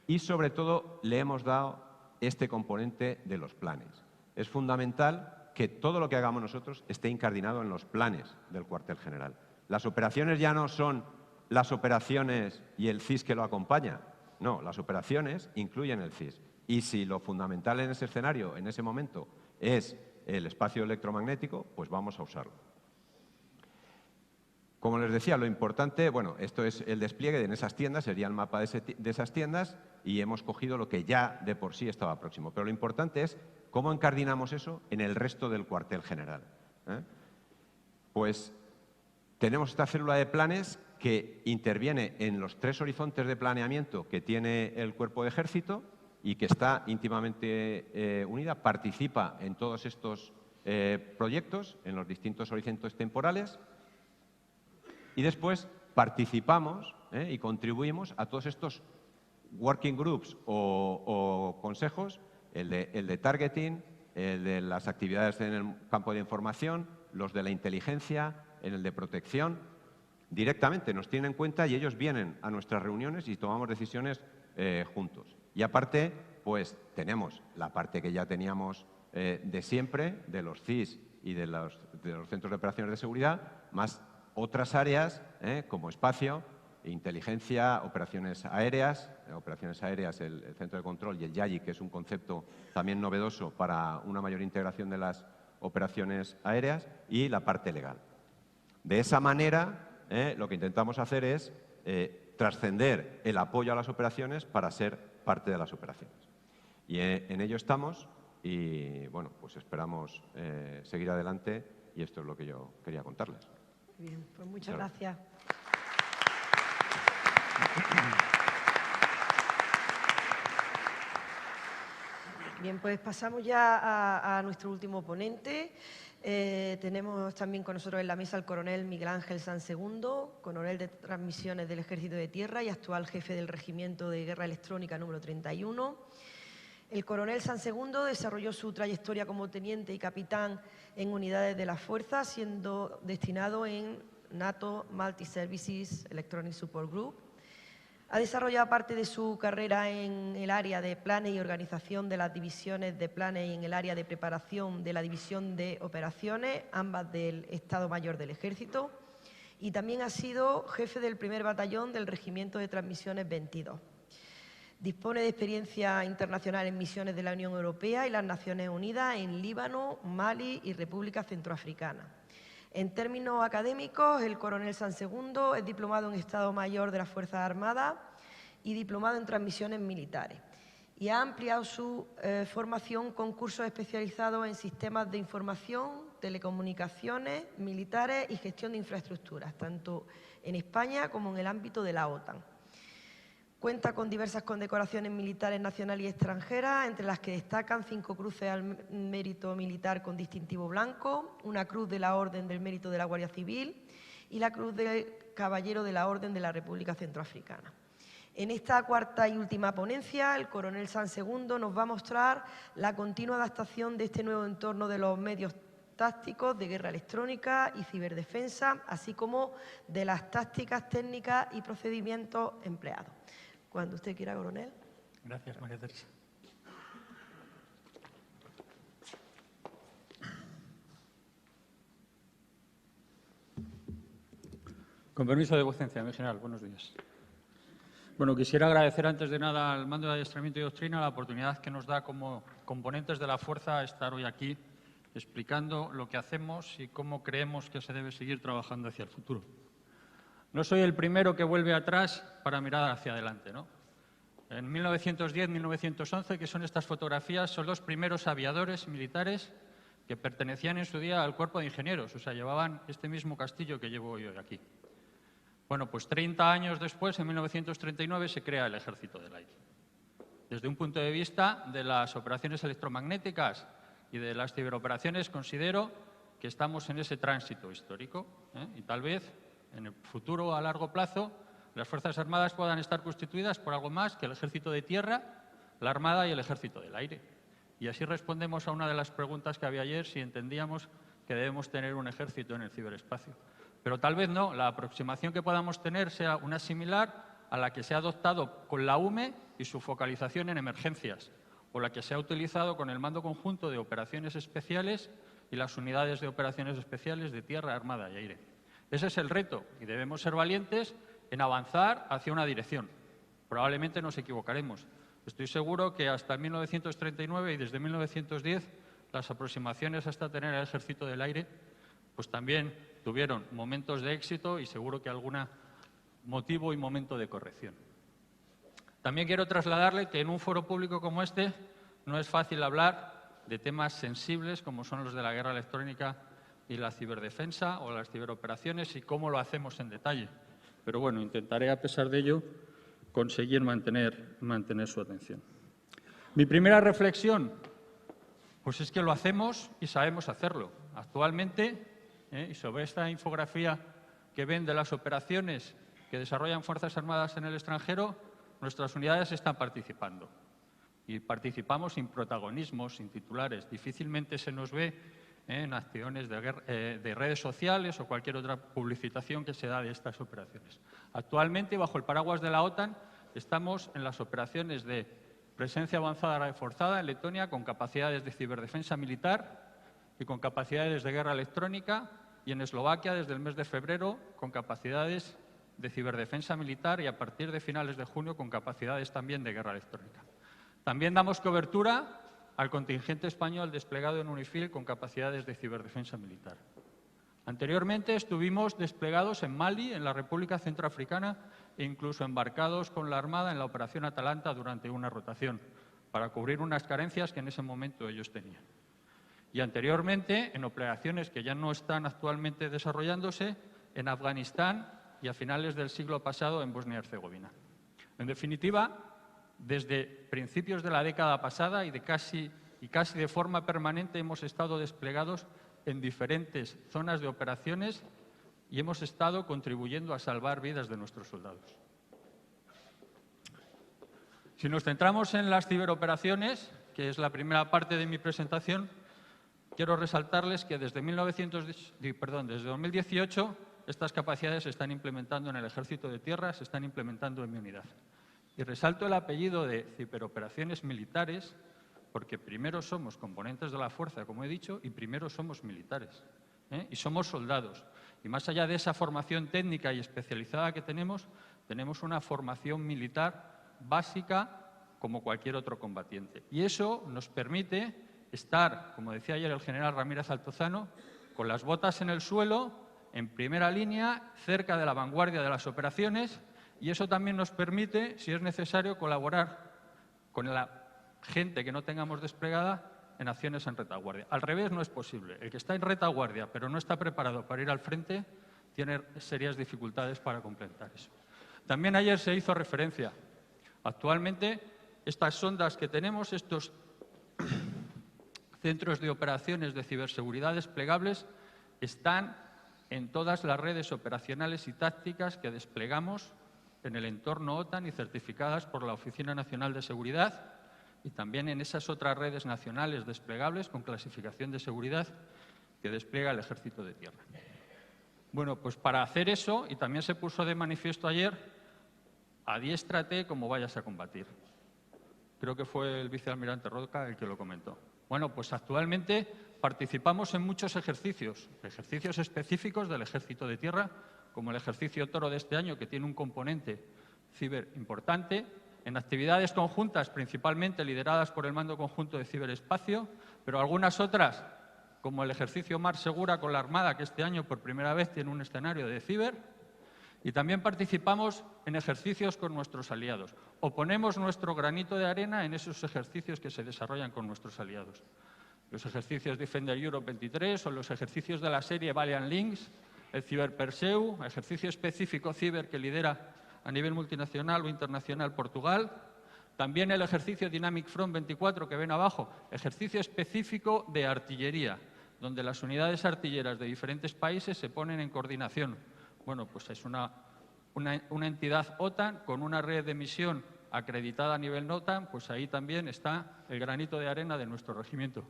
E: y sobre todo le hemos dado este componente de los planes. Es fundamental que todo lo que hagamos nosotros esté incardinado en los planes del cuartel general. Las operaciones ya no son las operaciones y el CIS que lo acompaña. No, las operaciones incluyen el CIS. Y si lo fundamental en ese escenario, en ese momento, es el espacio electromagnético, pues vamos a usarlo. Como les decía, lo importante, bueno, esto es el despliegue en esas tiendas, sería el mapa de esas tiendas, y hemos cogido lo que ya de por sí estaba próximo. Pero lo importante es cómo encardinamos eso en el resto del cuartel general. Pues tenemos esta célula de planes que interviene en los 3 horizontes de planeamiento que tiene el Cuerpo de Ejército y que está íntimamente unida, participa en todos estos proyectos, en los distintos horizontes temporales, y después participamos y contribuimos a todos estos working groups o consejos, el de targeting, el de las actividades en el campo de información, los de la inteligencia, el de protección. Directamente nos tienen en cuenta y ellos vienen a nuestras reuniones y tomamos decisiones juntos. Y aparte, pues tenemos la parte que ya teníamos de siempre, de los CIS y de los centros de operaciones de seguridad, más otras áreas como espacio, inteligencia, operaciones aéreas, el centro de control y el YAGI, que es un concepto también novedoso para una mayor integración de las operaciones aéreas, y la parte legal. De esa manera, lo que intentamos hacer es trascender el apoyo a las operaciones para ser parte de las operaciones. Y en ello estamos y, bueno, pues esperamos seguir adelante, y esto es lo que yo quería contarles.
B: Bien, pues muchas gracias. Bien, pues pasamos ya a nuestro último ponente. Tenemos también con nosotros en la mesa al coronel Miguel Ángel Sansegundo, coronel de transmisiones del Ejército de Tierra y actual jefe del Regimiento de Guerra Electrónica número 31. El coronel Sansegundo desarrolló su trayectoria como teniente y capitán en unidades de las fuerzas, siendo destinado en NATO Multi-Services Electronic Support Group. Ha desarrollado parte de su carrera en el área de planes y organización de las divisiones de planes y en el área de preparación de la división de operaciones, ambas del Estado Mayor del Ejército, y también ha sido jefe del primer batallón del Regimiento de Transmisiones 22. Dispone de experiencia internacional en misiones de la Unión Europea y las Naciones Unidas en Líbano, Mali y República Centroafricana. En términos académicos, el coronel Sansegundo es diplomado en Estado Mayor de las Fuerzas Armadas y diplomado en transmisiones militares. Y ha ampliado su formación con cursos especializados en sistemas de información, telecomunicaciones, militares y gestión de infraestructuras, tanto en España como en el ámbito de la OTAN. Cuenta con diversas condecoraciones militares nacionales y extranjeras, entre las que destacan 5 cruces al mérito militar con distintivo blanco, una cruz de la Orden del Mérito de la Guardia Civil y la cruz del Caballero de la Orden de la República Centroafricana. En esta cuarta y última ponencia, el coronel Sansegundo nos va a mostrar la continua adaptación de este nuevo entorno de los medios tácticos de guerra electrónica y ciberdefensa, así como de las tácticas técnicas y procedimientos empleados. Cuando usted quiera, coronel.
F: Gracias, María Teresa. Con permiso de vuecencia, mi general, buenos días. Bueno, quisiera agradecer antes de nada al Mando de Adiestramiento y Doctrina la oportunidad que nos da como componentes de la Fuerza estar hoy aquí explicando lo que hacemos y cómo creemos que se debe seguir trabajando hacia el futuro. No soy el primero que vuelve atrás para mirar hacia adelante, ¿no? En 1910-1911, que son estas fotografías, son los primeros aviadores militares que pertenecían en su día al cuerpo de ingenieros, o sea, llevaban este mismo castillo que llevo yo aquí. Bueno, pues 30 años después, en 1939, se crea el Ejército del Aire. Desde un punto de vista de las operaciones electromagnéticas y de las ciberoperaciones, considero que estamos en ese tránsito histórico, y tal vez en el futuro a largo plazo las Fuerzas Armadas puedan estar constituidas por algo más que el Ejército de Tierra, la Armada y el Ejército del Aire. Y así respondemos a una de las preguntas que había ayer, si entendíamos que debemos tener un ejército en el ciberespacio. Pero tal vez no, la aproximación que podamos tener sea una similar a la que se ha adoptado con la UME y su focalización en emergencias, o la que se ha utilizado con el Mando Conjunto de Operaciones Especiales y las unidades de operaciones especiales de Tierra, Armada y Aire. Ese es el reto y debemos ser valientes en avanzar hacia una dirección. Probablemente nos equivocaremos. Estoy seguro que hasta 1939 y desde 1910 las aproximaciones hasta tener el Ejército del Aire pues también tuvieron momentos de éxito y seguro que algún motivo y momento de corrección. También quiero trasladarle que en un foro público como este no es fácil hablar de temas sensibles como son los de la guerra electrónica y la ciberdefensa o las ciberoperaciones y cómo lo hacemos en detalle. Pero bueno, intentaré a pesar de ello conseguir mantener su atención. Mi primera reflexión, pues es que lo hacemos y sabemos hacerlo. Actualmente, y sobre esta infografía que ven de las operaciones que desarrollan Fuerzas Armadas en el extranjero, nuestras unidades están participando. Y participamos sin protagonismos, sin titulares. Difícilmente se nos ve en acciones de redes sociales o cualquier otra publicitación que se da de estas operaciones. Actualmente, bajo el paraguas de la OTAN, estamos en las operaciones de presencia avanzada reforzada en Letonia con capacidades de ciberdefensa militar y con capacidades de guerra electrónica, y en Eslovaquia desde el mes de febrero con capacidades de ciberdefensa militar y a partir de finales de junio con capacidades también de guerra electrónica. También damos cobertura al contingente español desplegado en UNIFIL con capacidades de ciberdefensa militar. Anteriormente estuvimos desplegados en Mali, en la República Centroafricana e incluso embarcados con la Armada en la Operación Atalanta durante una rotación para cubrir unas carencias que en ese momento ellos tenían. Y anteriormente en operaciones que ya no están actualmente desarrollándose en Afganistán y a finales del siglo pasado en Bosnia y Herzegovina. En definitiva, desde principios de la década pasada y casi de forma permanente hemos estado desplegados en diferentes zonas de operaciones y hemos estado contribuyendo a salvar vidas de nuestros soldados. Si nos centramos en las ciberoperaciones, que es la primera parte de mi presentación, quiero resaltarles que desde 2018 estas capacidades se están implementando en el Ejército de Tierra, se están implementando en mi unidad. Y resalto el apellido de ciberoperaciones militares porque primero somos componentes de la fuerza, como he dicho, y primero somos militares, y somos soldados. Y más allá de esa formación técnica y especializada que tenemos una formación militar básica como cualquier otro combatiente. Y eso nos permite estar, como decía ayer el general Ramírez Altozano, con las botas en el suelo, en primera línea, cerca de la vanguardia de las operaciones, y eso también nos permite, si es necesario, colaborar con la gente que no tengamos desplegada en acciones en retaguardia. Al revés no es posible. El que está en retaguardia pero no está preparado para ir al frente tiene serias dificultades para completar eso. También ayer se hizo referencia. Actualmente estas sondas que tenemos, estos centros de operaciones de ciberseguridad desplegables, están en todas las redes operacionales y tácticas que desplegamos en el entorno OTAN y certificadas por la Oficina Nacional de Seguridad, y también en esas otras redes nacionales desplegables con clasificación de seguridad que despliega el Ejército de Tierra. Bueno, pues para hacer eso, y también se puso de manifiesto ayer, adiéstrate como vayas a combatir. Creo que fue el vicealmirante Roca el que lo comentó. Bueno, pues actualmente participamos en muchos ejercicios específicos del Ejército de Tierra, como el ejercicio Toro de este año, que tiene un componente ciber importante, en actividades conjuntas, principalmente lideradas por el Mando Conjunto de Ciberespacio, pero algunas otras, como el ejercicio Mar Segura con la Armada, que este año por primera vez tiene un escenario de ciber, y también participamos en ejercicios con nuestros aliados, o ponemos nuestro granito de arena en esos ejercicios que se desarrollan con nuestros aliados. Los ejercicios Defender Europe 23 o los ejercicios de la serie Valiant Links, el Ciber Perseu, ejercicio específico ciber que lidera a nivel multinacional o internacional Portugal. También el ejercicio Dynamic Front 24 que ven abajo, ejercicio específico de artillería, donde las unidades artilleras de diferentes países se ponen en coordinación. Bueno, pues es una entidad OTAN con una red de misión acreditada a nivel OTAN, pues ahí también está el granito de arena de nuestro regimiento.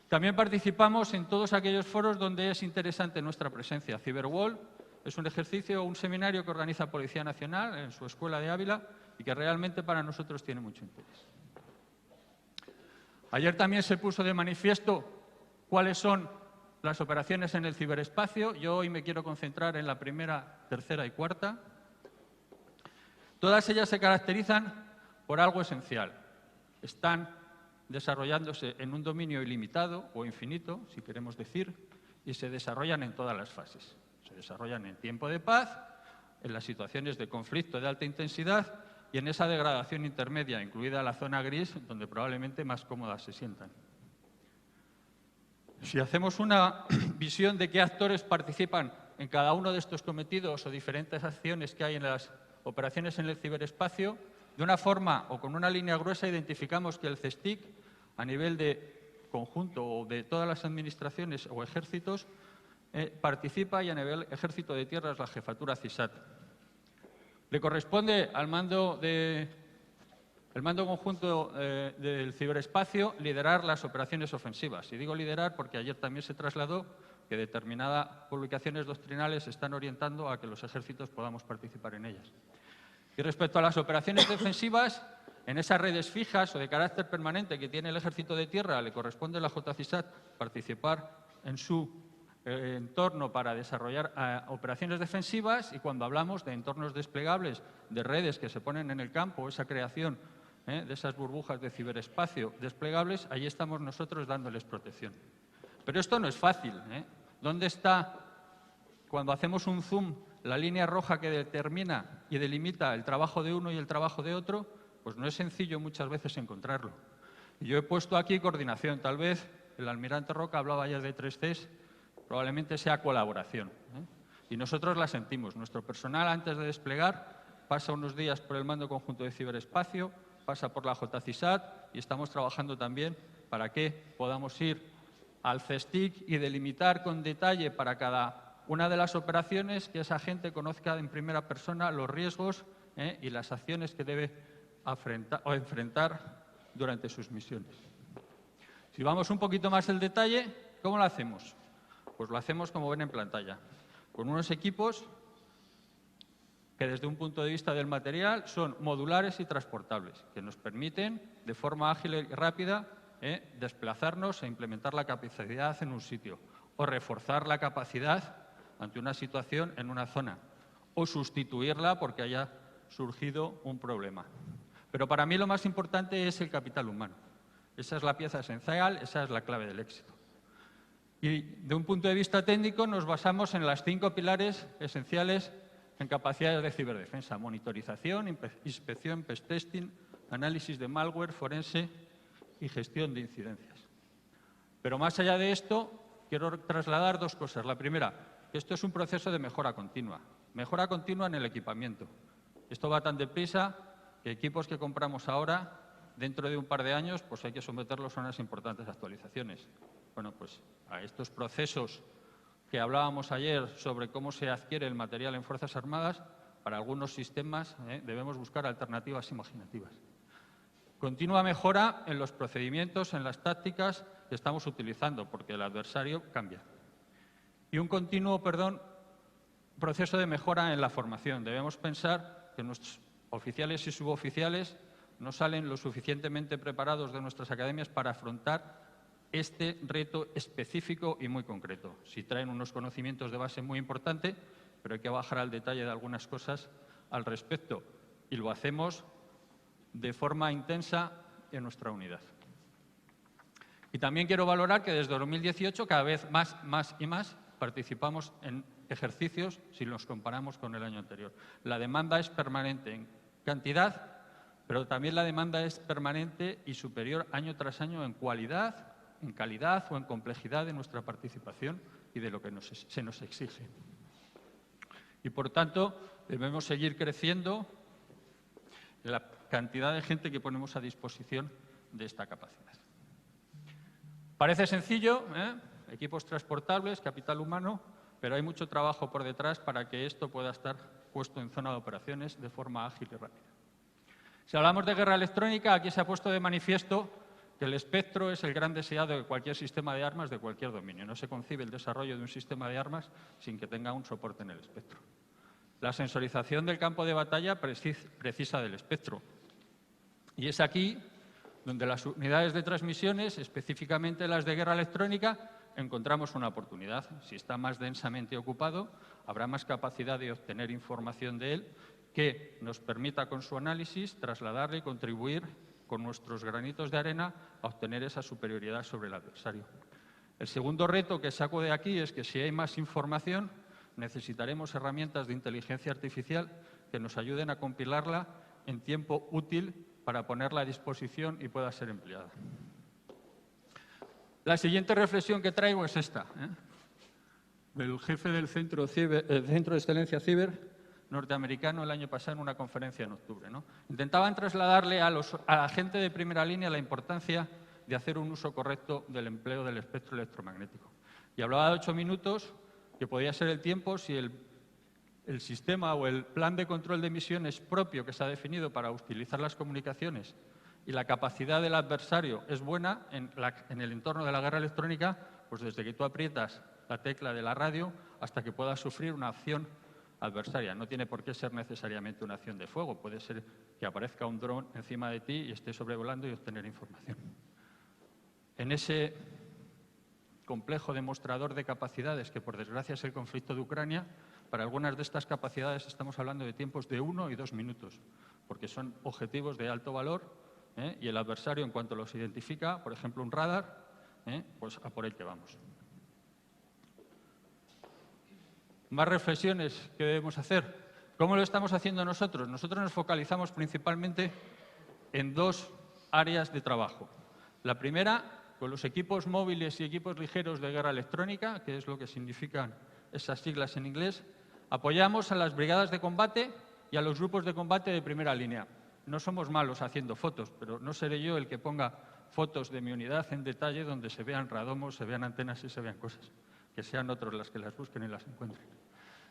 F: También participamos en todos aquellos foros donde es interesante nuestra presencia. Cyberwall es un ejercicio, un seminario que organiza Policía Nacional en su escuela de Ávila y que realmente para nosotros tiene mucho interés. Ayer también se puso de manifiesto cuáles son las operaciones en el ciberespacio. Yo hoy me quiero concentrar en la primera, tercera y cuarta. Todas ellas se caracterizan por algo esencial. Están desarrollándose en un dominio ilimitado o infinito, si queremos decir, y se desarrollan en todas las fases. Se desarrollan en tiempo de paz, en las situaciones de conflicto de alta intensidad y en esa degradación intermedia, incluida la zona gris, donde probablemente más cómodas se sientan. Si hacemos una visión de qué actores participan en cada uno de estos cometidos o diferentes acciones que hay en las operaciones en el ciberespacio, de una forma o con una línea gruesa identificamos que el CESTIC, a nivel de conjunto o de todas las administraciones o ejércitos, participa, y a nivel Ejército de Tierra es la jefatura CISAT. Le corresponde al mando conjunto del ciberespacio liderar las operaciones ofensivas. Y digo liderar porque ayer también se trasladó que determinadas publicaciones doctrinales están orientando a que los ejércitos podamos participar en ellas. Y respecto a las operaciones defensivas, en esas redes fijas o de carácter permanente que tiene el Ejército de Tierra, le corresponde a la JCISAT participar en su entorno para desarrollar operaciones defensivas, y cuando hablamos de entornos desplegables, de redes que se ponen en el campo, esa creación de esas burbujas de ciberespacio desplegables, ahí estamos nosotros dándoles protección. Pero esto no es fácil. ¿Dónde está, cuando hacemos un zoom, la línea roja que determina y delimita el trabajo de uno y el trabajo de otro? Pues no es sencillo muchas veces encontrarlo. Y yo he puesto aquí coordinación. Tal vez el almirante Roca hablaba ayer de 3 Cs, probablemente sea colaboración. Y nosotros la sentimos. Nuestro personal, antes de desplegar, pasa unos días por el Mando Conjunto de Ciberespacio, pasa por la JCISAT, y estamos trabajando también para que podamos ir al CESTIC y delimitar con detalle para cada una de las operaciones, que esa gente conozca en primera persona los riesgos y las acciones que debe enfrentar durante sus misiones. Si vamos un poquito más al detalle, ¿cómo lo hacemos? Pues lo hacemos como ven en pantalla, con unos equipos que desde un punto de vista del material son modulares y transportables, que nos permiten de forma ágil y rápida desplazarnos e implementar la capacidad en un sitio, o reforzar la capacidad ante una situación en una zona, o sustituirla porque haya surgido un problema. Pero para mí lo más importante es el capital humano. Esa es la pieza esencial, esa es la clave del éxito. Y de un punto de vista técnico nos basamos en las 5 pilares esenciales en capacidades de ciberdefensa: monitorización, inspección, testing, análisis de malware, forense y gestión de incidencias. Pero más allá de esto, quiero trasladar 2 cosas. La primera, que esto es un proceso de mejora continua en el equipamiento. Esto va tan deprisa que equipos que compramos ahora, dentro de un par de años, pues hay que someterlos a unas importantes actualizaciones. Bueno, pues a estos procesos que hablábamos ayer sobre cómo se adquiere el material en Fuerzas Armadas, para algunos sistemas debemos buscar alternativas imaginativas. Continua mejora en los procedimientos, en las tácticas que estamos utilizando, porque el adversario cambia. Y un continuo, proceso de mejora en la formación. Debemos pensar que nuestros oficiales y suboficiales no salen lo suficientemente preparados de nuestras academias para afrontar este reto específico y muy concreto. Sí traen unos conocimientos de base muy importantes, pero hay que bajar al detalle de algunas cosas al respecto. Y lo hacemos de forma intensa en nuestra unidad. Y también quiero valorar que desde 2018 cada vez más participamos en ejercicios si los comparamos con el año anterior. La demanda es permanente en cantidad, pero también la demanda es permanente y superior año tras año en cualidad, en calidad o en complejidad de nuestra participación y de lo que se nos exige. Y, por tanto, debemos seguir creciendo la cantidad de gente que ponemos a disposición de esta capacidad. Parece sencillo, equipos transportables, capital humano, pero hay mucho trabajo por detrás para que esto pueda estar puesto en zona de operaciones de forma ágil y rápida. Si hablamos de guerra electrónica, aquí se ha puesto de manifiesto que el espectro es el gran deseado de cualquier sistema de armas de cualquier dominio. No se concibe el desarrollo de un sistema de armas sin que tenga un soporte en el espectro. La sensorización del campo de batalla precisa del espectro. Y es aquí donde las unidades de transmisiones, específicamente las de guerra electrónica, encontramos una oportunidad. Si está más densamente ocupado, habrá más capacidad de obtener información de él que nos permita, con su análisis, trasladarle y contribuir con nuestros granitos de arena a obtener esa superioridad sobre el adversario. El segundo reto que saco de aquí es que si hay más información, necesitaremos herramientas de inteligencia artificial que nos ayuden a compilarla en tiempo útil para ponerla a disposición y pueda ser empleada. La siguiente reflexión que traigo es esta. El jefe del Centro de Excelencia Ciber norteamericano el año pasado en una conferencia en octubre, ¿no? Intentaban trasladarle a la gente de primera línea la importancia de hacer un uso correcto del empleo del espectro electromagnético. Y hablaba de 8 minutos, que podía ser el tiempo si el sistema o el plan de control de emisiones propio que se ha definido para utilizar las comunicaciones y la capacidad del adversario es buena en el entorno de la guerra electrónica, pues desde que tú aprietas la tecla de la radio hasta que puedas sufrir una acción adversaria. No tiene por qué ser necesariamente una acción de fuego, puede ser que aparezca un dron encima de ti y esté sobrevolando y obtener información. En ese complejo demostrador de capacidades, que por desgracia es el conflicto de Ucrania, para algunas de estas capacidades estamos hablando de tiempos de 1 y 2 minutos, porque son objetivos de alto valor, y el adversario, en cuanto los identifica, por ejemplo un radar, pues a por el que vamos. Más reflexiones que debemos hacer. ¿Cómo lo estamos haciendo nosotros? Nosotros nos focalizamos principalmente en 2 áreas de trabajo. La primera, con los equipos móviles y equipos ligeros de guerra electrónica, que es lo que significan esas siglas en inglés, apoyamos a las brigadas de combate y a los grupos de combate de primera línea. No somos malos haciendo fotos, pero no seré yo el que ponga fotos de mi unidad en detalle donde se vean radomos, se vean antenas y se vean cosas. Que sean otros las que las busquen y las encuentren.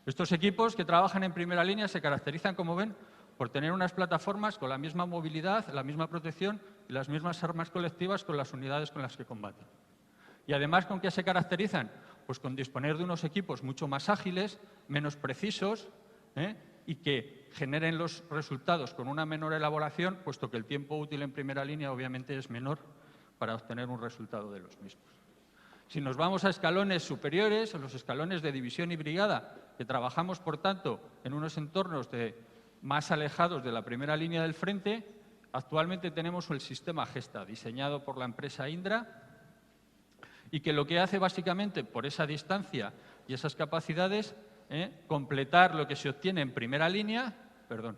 F: Estos equipos que trabajan en primera línea se caracterizan, como ven, por tener unas plataformas con la misma movilidad, la misma protección y las mismas armas colectivas con las unidades con las que combaten. Y además, ¿con qué se caracterizan? Pues con disponer de unos equipos mucho más ágiles, menos precisos, y que generen los resultados con una menor elaboración, puesto que el tiempo útil en primera línea obviamente es menor para obtener un resultado de los mismos. Si nos vamos a escalones superiores, a los escalones de división y brigada, que trabajamos, por tanto, en unos entornos más alejados de la primera línea del frente, actualmente tenemos el sistema Gesta, diseñado por la empresa Indra, y que lo que hace básicamente, por esa distancia y esas capacidades, completar lo que se obtiene en primera línea. Perdón.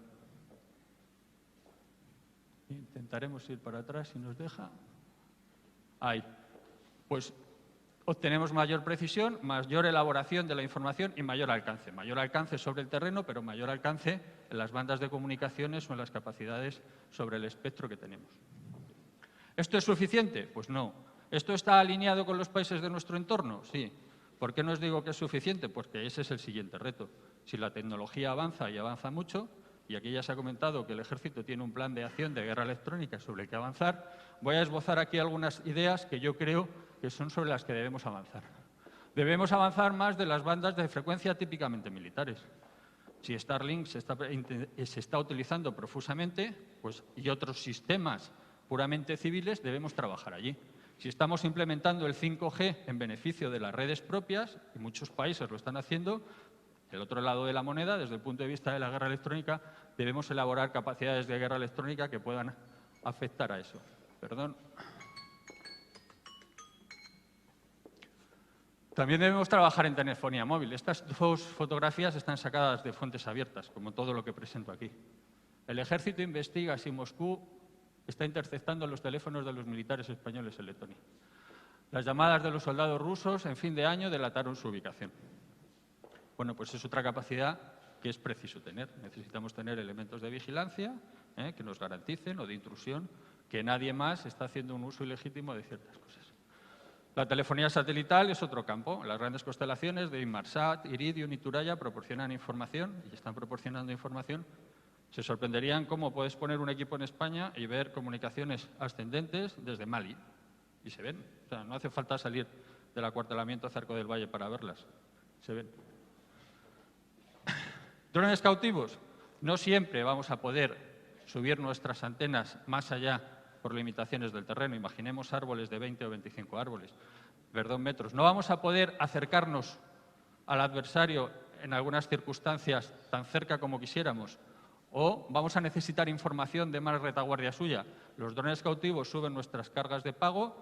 F: Intentaremos ir para atrás si nos deja. Ahí. Pues obtenemos mayor precisión, mayor elaboración de la información y mayor alcance. Mayor alcance sobre el terreno, pero mayor alcance en las bandas de comunicaciones o en las capacidades sobre el espectro que tenemos. ¿Esto es suficiente? Pues no. ¿Esto está alineado con los países de nuestro entorno? Sí. ¿Por qué no os digo que es suficiente? Porque ese es el siguiente reto. Si la tecnología avanza y avanza mucho, y aquí ya se ha comentado que el Ejército tiene un plan de acción de guerra electrónica sobre el que avanzar, voy a esbozar aquí algunas ideas que yo creo que son sobre las que debemos avanzar. Debemos avanzar más de las bandas de frecuencia típicamente militares. Si Starlink se está utilizando profusamente, pues, y otros sistemas puramente civiles, debemos trabajar allí. Si estamos implementando el 5G en beneficio de las redes propias, y muchos países lo están haciendo, del otro lado de la moneda, desde el punto de vista de la guerra electrónica, debemos elaborar capacidades de guerra electrónica que puedan afectar a eso. Perdón. También debemos trabajar en telefonía móvil. Estas dos fotografías están sacadas de fuentes abiertas, como todo lo que presento aquí. El ejército investiga si Moscú está interceptando los teléfonos de los militares españoles en Letonia. Las llamadas de los soldados rusos en fin de año delataron su ubicación. Bueno, pues es otra capacidad que es preciso tener. Necesitamos tener elementos de vigilancia que nos garanticen, o de intrusión, que nadie más está haciendo un uso ilegítimo de ciertas cosas. La telefonía satelital es otro campo. Las grandes constelaciones de Inmarsat, Iridium y Thuraya proporcionan información y están proporcionando información. Se sorprenderían cómo puedes poner un equipo en España y ver comunicaciones ascendentes desde Mali. Y se ven. O sea, no hace falta salir del acuartelamiento Zarco del Valle para verlas. Se ven. Drones cautivos. No siempre vamos a poder subir nuestras antenas más allá por limitaciones del terreno. Imaginemos árboles de 20 o 25 metros. No vamos a poder acercarnos al adversario en algunas circunstancias tan cerca como quisiéramos. O vamos a necesitar información de más retaguardia suya. Los drones cautivos suben nuestras cargas de pago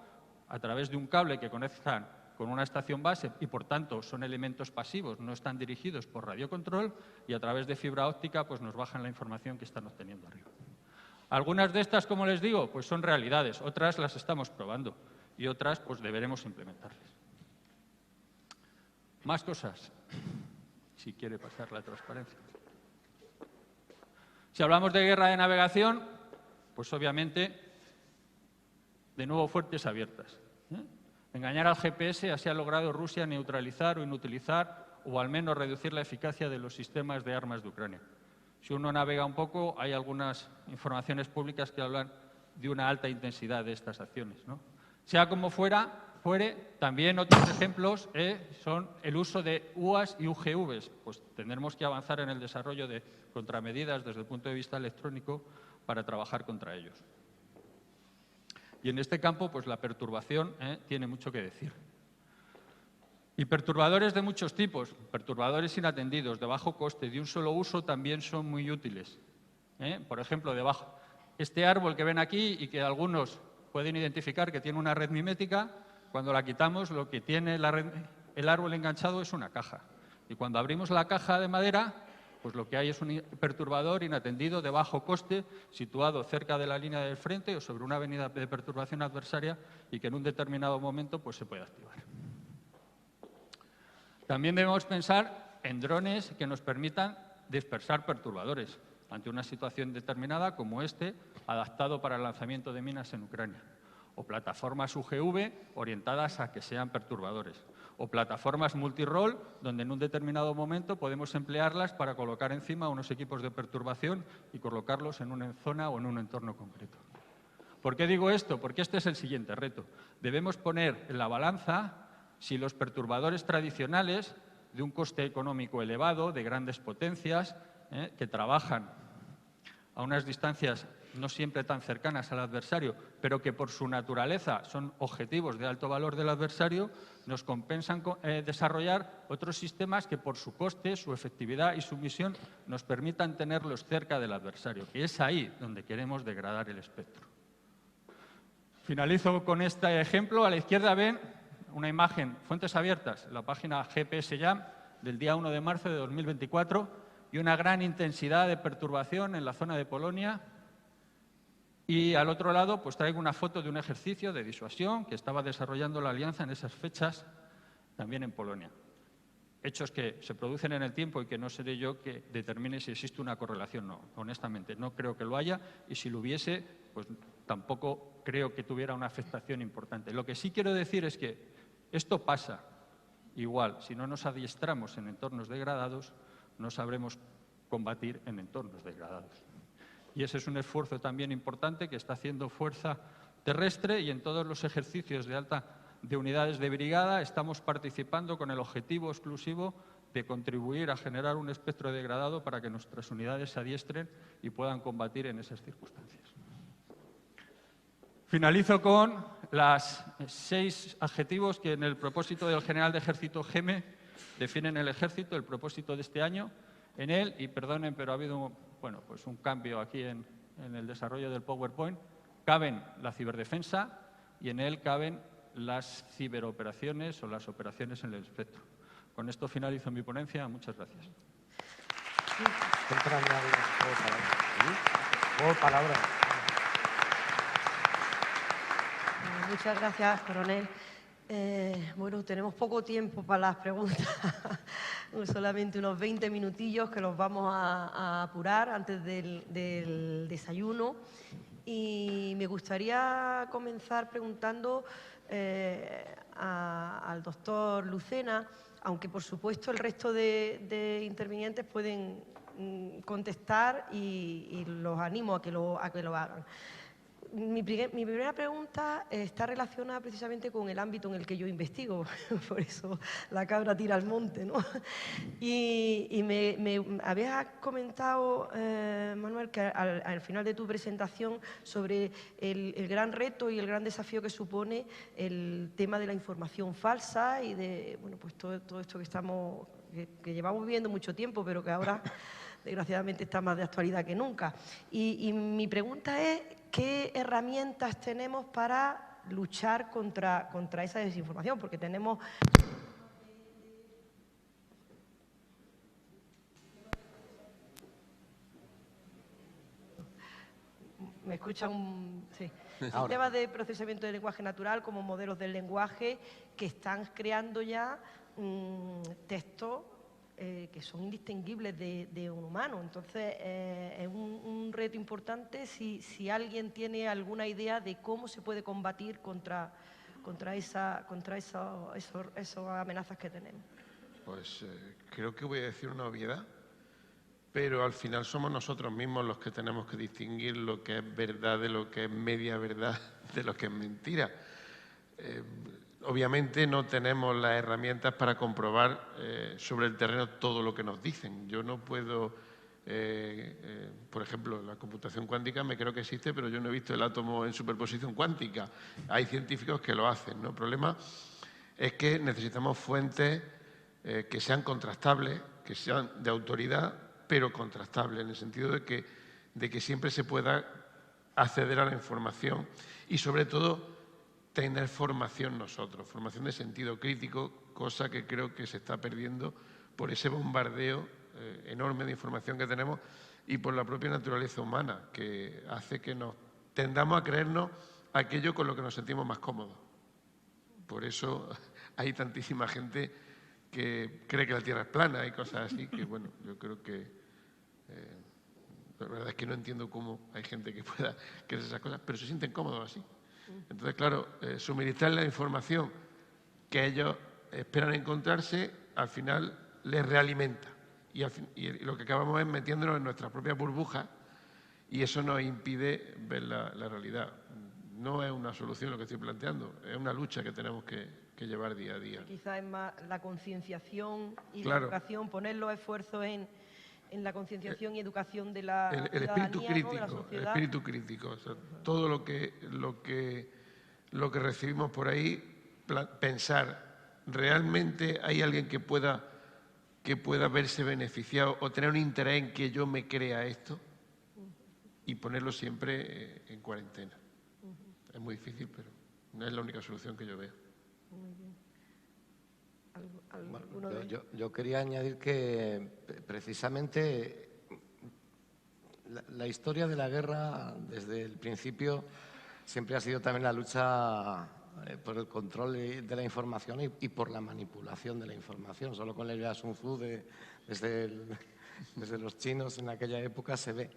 F: a través de un cable que conectan con una estación base y, por tanto, son elementos pasivos, no están dirigidos por radiocontrol, y a través de fibra óptica pues, nos bajan la información que están obteniendo arriba. Algunas de estas, como les digo, pues son realidades, otras las estamos probando y otras pues deberemos implementarlas. Más cosas, si quiere pasar la transparencia. Si hablamos de guerra de navegación, pues obviamente, de nuevo fuentes abiertas. Engañar al GPS, así ha logrado Rusia neutralizar o inutilizar o al menos reducir la eficacia de los sistemas de armas de Ucrania. Si uno navega un poco, hay algunas informaciones públicas que hablan de una alta intensidad de estas acciones, ¿no? Sea como fuere, también otros ejemplos son el uso de UAS y UGVs. Pues tendremos que avanzar en el desarrollo de contramedidas desde el punto de vista electrónico para trabajar contra ellos. Y en este campo, pues la perturbación tiene mucho que decir. Y perturbadores de muchos tipos, perturbadores inatendidos, de bajo coste, de un solo uso, también son muy útiles. Por ejemplo, este árbol que ven aquí y que algunos pueden identificar que tiene una red mimética, cuando la quitamos lo que tiene el árbol enganchado es una caja. Y cuando abrimos la caja de madera, pues lo que hay es un perturbador inatendido de bajo coste, situado cerca de la línea del frente o sobre una avenida de perturbación adversaria y que en un determinado momento pues, se puede activar. También debemos pensar en drones que nos permitan dispersar perturbadores ante una situación determinada como adaptado para el lanzamiento de minas en Ucrania. O plataformas UGV orientadas a que sean perturbadores. O plataformas multirol, donde en un determinado momento podemos emplearlas para colocar encima unos equipos de perturbación y colocarlos en una zona o en un entorno concreto. ¿Por qué digo esto? Porque este es el siguiente reto. Debemos poner en la balanza si los perturbadores tradicionales, de un coste económico elevado, de grandes potencias, que trabajan a unas distancias no siempre tan cercanas al adversario, pero que por su naturaleza son objetivos de alto valor del adversario, nos compensan desarrollar otros sistemas que por su coste, su efectividad y su misión nos permitan tenerlos cerca del adversario, que es ahí donde queremos degradar el espectro. Finalizo con este ejemplo. A la izquierda ven una imagen, fuentes abiertas, en la página GPS Jam del día 1 de marzo de 2024 y una gran intensidad de perturbación en la zona de Polonia. Y al otro lado pues traigo una foto de un ejercicio de disuasión que estaba desarrollando la Alianza en esas fechas también en Polonia. Hechos que se producen en el tiempo y que no seré yo que determine si existe una correlación. No, honestamente, no creo que lo haya y si lo hubiese, pues tampoco creo que tuviera una afectación importante. Lo que sí quiero decir es que esto pasa igual. Si no nos adiestramos en entornos degradados, no sabremos combatir en entornos degradados. Y ese es un esfuerzo también importante que está haciendo Fuerza Terrestre y en todos los ejercicios de alta de unidades de brigada, estamos participando con el objetivo exclusivo de contribuir a generar un espectro degradado para que nuestras unidades se adiestren y puedan combatir en esas circunstancias. Finalizo con los 6 adjetivos que en el propósito del general de ejército Geme definen el ejército, el propósito de este año. En él, y perdonen, pero ha habido pues un cambio aquí en el desarrollo del PowerPoint, caben la ciberdefensa y en él caben las ciberoperaciones o las operaciones en el espectro. Con esto finalizo mi ponencia. Muchas gracias.
B: Muchas gracias, coronel. Bueno, tenemos poco tiempo para las preguntas, solamente unos 20 minutillos que los vamos a apurar antes del desayuno. Y me gustaría comenzar preguntando al doctor Lucena, aunque por supuesto el resto de intervinientes pueden contestar y los animo a que lo hagan. Mi primera pregunta está relacionada precisamente con el ámbito en el que yo investigo, por eso la cabra tira al monte, ¿no? Y me habías comentado, Manuel, que al final de tu presentación sobre el gran reto y el gran desafío que supone el tema de la información falsa y de pues todo esto que llevamos viviendo mucho tiempo, pero que ahora desgraciadamente está más de actualidad que nunca. Y mi pregunta es, ¿qué herramientas tenemos para luchar contra esa desinformación? Porque tenemos... ¿Me escuchan? Sí. Sistemas de procesamiento de lenguaje natural como modelos del lenguaje que están creando ya textos que son indistinguibles de un humano. Entonces, es un reto importante si alguien tiene alguna idea de cómo se puede combatir contra esas amenazas que tenemos.
C: Pues creo que voy a decir una obviedad, pero al final somos nosotros mismos los que tenemos que distinguir lo que es verdad de lo que es media verdad, de lo que es mentira. Obviamente no tenemos las herramientas para comprobar sobre el terreno todo lo que nos dicen. Yo no puedo, por ejemplo, la computación cuántica me creo que existe, pero yo no he visto el átomo en superposición cuántica. Hay científicos que lo hacen, ¿no? El problema es que necesitamos fuentes que sean contrastables, que sean de autoridad, pero contrastables, en el sentido de que siempre se pueda acceder a la información y, sobre todo, tener formación nosotros, formación de sentido crítico, cosa que creo que se está perdiendo por ese bombardeo enorme de información que tenemos y por la propia naturaleza humana, que hace que nos tendamos a creernos aquello con lo que nos sentimos más cómodos. Por eso hay tantísima gente que cree que la Tierra es plana y cosas así, que bueno, yo creo que la verdad es que no entiendo cómo hay gente que pueda creer esas cosas, pero se sienten cómodos así. Entonces, claro, suministrar la información que ellos esperan encontrarse, al final les realimenta. Y lo que acabamos es metiéndonos en nuestras propias burbujas y eso nos impide ver la realidad. No es una solución lo que estoy planteando, es una lucha que tenemos que llevar día a día.
B: Quizás es más la concienciación y
C: claro,
B: la educación, poner los esfuerzos en la concienciación y educación de la
C: el espíritu
B: ciudadanía,
C: crítico,
B: ¿no? De la sociedad.
C: El espíritu crítico, o sea, todo lo que recibimos por ahí, pensar, ¿realmente hay alguien que pueda verse beneficiado o tener un interés en que yo me crea esto? Y ponerlo siempre en cuarentena. Es muy difícil, pero no es la única solución que yo veo.
B: Muy bien.
D: Bueno, yo quería añadir que precisamente la historia de la guerra desde el principio siempre ha sido también la lucha por el control de la información y por la manipulación de la información. Solo con la idea Sun Tzu desde los chinos en aquella época se ve.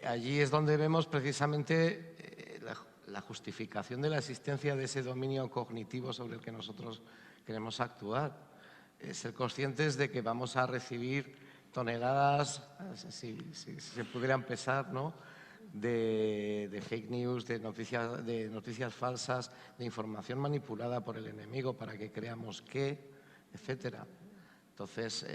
D: Allí es donde vemos precisamente la justificación de la existencia de ese dominio cognitivo sobre el que nosotros queremos actuar. Ser conscientes de que vamos a recibir toneladas, si se pudieran pesar, ¿no?, de fake news, de noticias falsas, de información manipulada por el enemigo para que creamos que, etcétera. Entonces,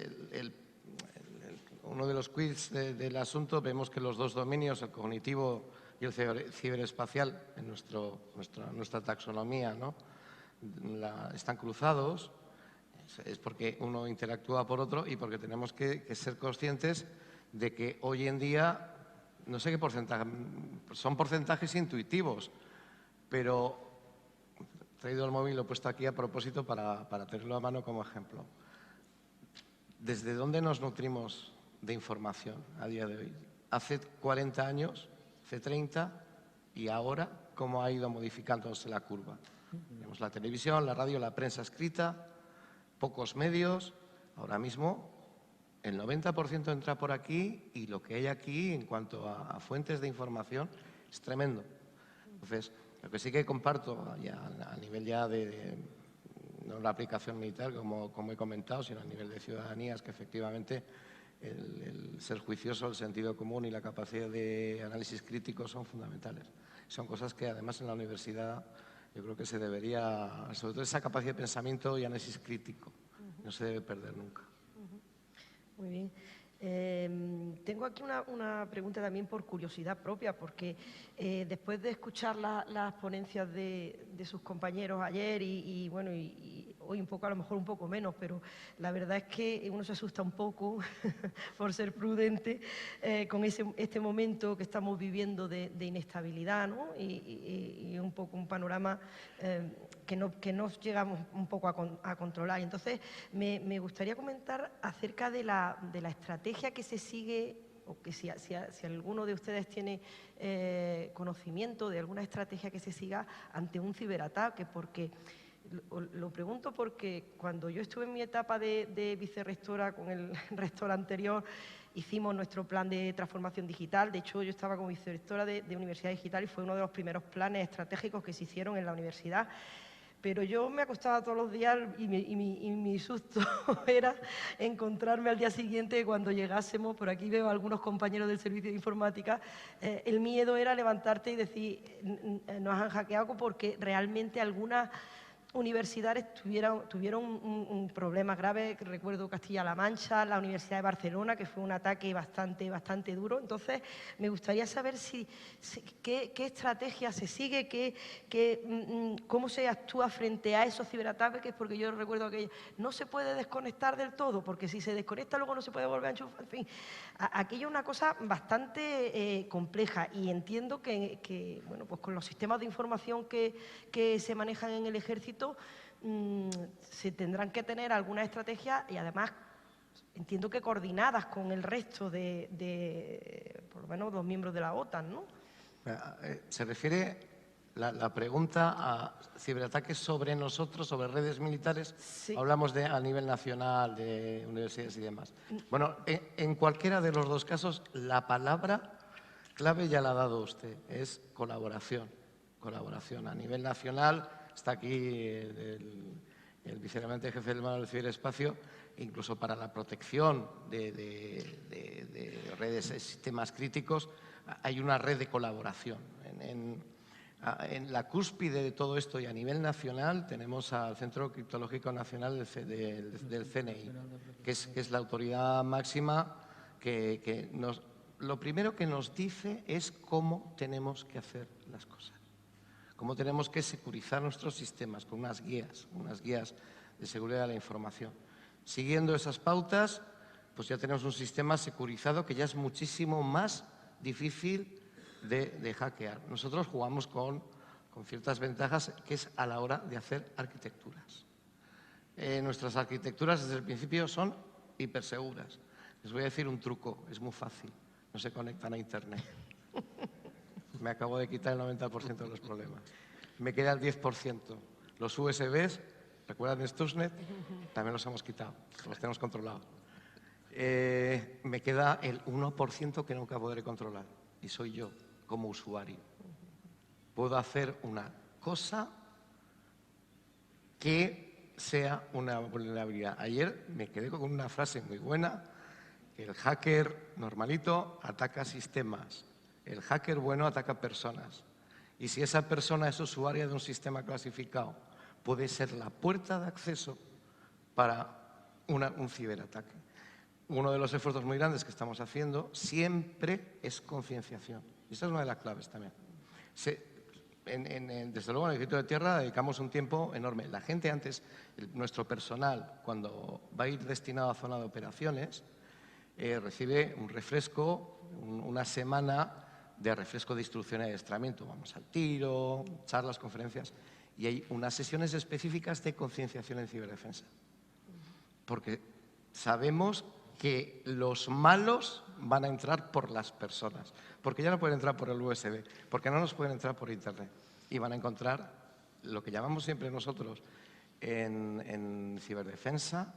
D: uno de los quiz del asunto, vemos que los dos dominios, el cognitivo y el ciberespacial, en nuestra taxonomía, ¿no? Están cruzados. Es porque uno interactúa por otro y porque tenemos que ser conscientes de que hoy en día, no sé qué porcentaje, son porcentajes intuitivos, pero he traído el móvil y lo he puesto aquí a propósito para tenerlo a mano como ejemplo. ¿Desde dónde nos nutrimos de información a día de hoy? Hace 40 años, hace 30 y ahora, ¿cómo ha ido modificándose la curva? Tenemos la televisión, la radio, la prensa escrita, pocos medios. Ahora mismo el 90% entra por aquí y lo que hay aquí en cuanto a fuentes de información es tremendo. Entonces, lo que sí que comparto ya a nivel ya de no la aplicación militar, como he comentado, sino a nivel de ciudadanía, es que efectivamente el ser juicioso, el sentido común y la capacidad de análisis crítico son fundamentales. Son cosas que además en la universidad yo creo que se debería, sobre todo esa capacidad de pensamiento y análisis crítico, no se debe perder nunca.
B: Muy bien. Tengo aquí una pregunta también por curiosidad propia, porque después de escuchar las ponencias de sus compañeros ayer y hoy un poco, a lo mejor un poco menos, pero la verdad es que uno se asusta un poco, por ser prudente, con este momento que estamos viviendo de inestabilidad, ¿no? Y un poco un panorama que no llegamos un poco a controlar. Entonces, me gustaría comentar acerca de la estrategia que se sigue, o que si alguno de ustedes tiene conocimiento de alguna estrategia que se siga ante un ciberataque, porque lo pregunto porque cuando yo estuve en mi etapa de vicerrectora con el rector anterior, hicimos nuestro plan de transformación digital. De hecho, yo estaba como vicerrectora de Universidad Digital y fue uno de los primeros planes estratégicos que se hicieron en la universidad. Pero yo me acostaba todos los días y mi susto era encontrarme al día siguiente cuando llegásemos, por aquí veo a algunos compañeros del servicio de informática, el miedo era levantarte y decir, nos han hackeado, porque realmente algunas universidades tuvieron un problema grave. Recuerdo Castilla-La Mancha, la Universidad de Barcelona, que fue un ataque bastante duro. Entonces, me gustaría saber qué estrategia se sigue, cómo se actúa frente a esos ciberataques, porque yo recuerdo que no se puede desconectar del todo, porque si se desconecta luego no se puede volver a enchufar. En fin, aquello es una cosa bastante compleja, y entiendo que bueno, pues con los sistemas de información que se manejan en el Ejército, se tendrán que tener algunas estrategias, y además entiendo que coordinadas con el resto por lo menos los miembros de la OTAN, ¿no?
D: Se refiere la pregunta a ciberataques sobre nosotros, sobre redes militares.
B: Sí.
D: Hablamos a nivel nacional, de universidades y demás. Bueno, en cualquiera de los dos casos, la palabra clave ya la ha dado usted, es colaboración. Colaboración a nivel nacional. Está aquí el vicealmirante jefe del mando del ciberespacio, incluso para la protección de redes, sistemas críticos, hay una red de colaboración. En la cúspide de todo esto y a nivel nacional tenemos al Centro Criptológico Nacional del CNI, que es la autoridad máxima que lo primero que nos dice es cómo tenemos que hacer las cosas. Cómo tenemos que securizar nuestros sistemas con unas guías de seguridad de la información. Siguiendo esas pautas, pues ya tenemos un sistema securizado que ya es muchísimo más difícil de hackear. Nosotros jugamos con ciertas ventajas, que es a la hora de hacer arquitecturas. Nuestras arquitecturas desde el principio son hiperseguras. Les voy a decir un truco, es muy fácil, no se conectan a Internet. Me acabo de quitar el 90% de los problemas. Me queda el 10%. Los USBs, ¿recuerdan Stuxnet? También los hemos quitado, los tenemos controlados. Me queda el 1% que nunca podré controlar, y soy yo, como usuario. Puedo hacer una cosa que sea una vulnerabilidad. Ayer me quedé con una frase muy buena, que el hacker normalito ataca sistemas El hacker bueno ataca personas. Y si esa persona es usuaria de un sistema clasificado, puede ser la puerta de acceso para un ciberataque. Uno de los esfuerzos muy grandes que estamos haciendo siempre es concienciación. Y esa es una de las claves también. Desde luego, en el Ejército de Tierra dedicamos un tiempo enorme. La gente antes, nuestro personal, cuando va a ir destinado a zona de operaciones, recibe un refresco, una semana de refresco de instrucción y adiestramiento. Vamos al tiro, charlas, conferencias, y hay unas sesiones específicas de concienciación en ciberdefensa. Porque sabemos que los malos van a entrar por las personas, porque ya no pueden entrar por el USB, porque no nos pueden entrar por Internet, y van a encontrar lo que llamamos siempre nosotros en ciberdefensa,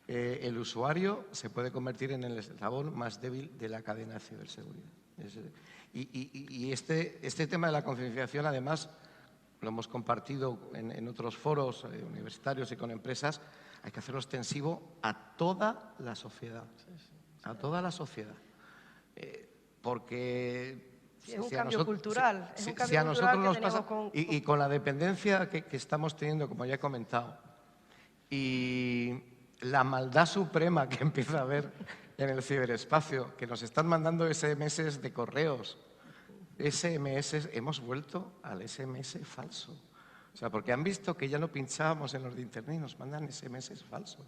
D: el usuario se puede convertir en el eslabón más débil de la cadena de ciberseguridad. Y este tema de la concienciación, además, lo hemos compartido en otros foros universitarios y con empresas. Hay que hacerlo extensivo a toda la sociedad, a toda la sociedad. Porque
B: es un cambio cultural,
D: y con la dependencia que estamos teniendo, como ya he comentado, y la maldad suprema que empieza a haber en el ciberespacio, que nos están mandando SMS de correos, SMS, hemos vuelto al SMS falso. O sea, porque han visto que ya no pinchábamos en los de Internet y nos mandan SMS falsos.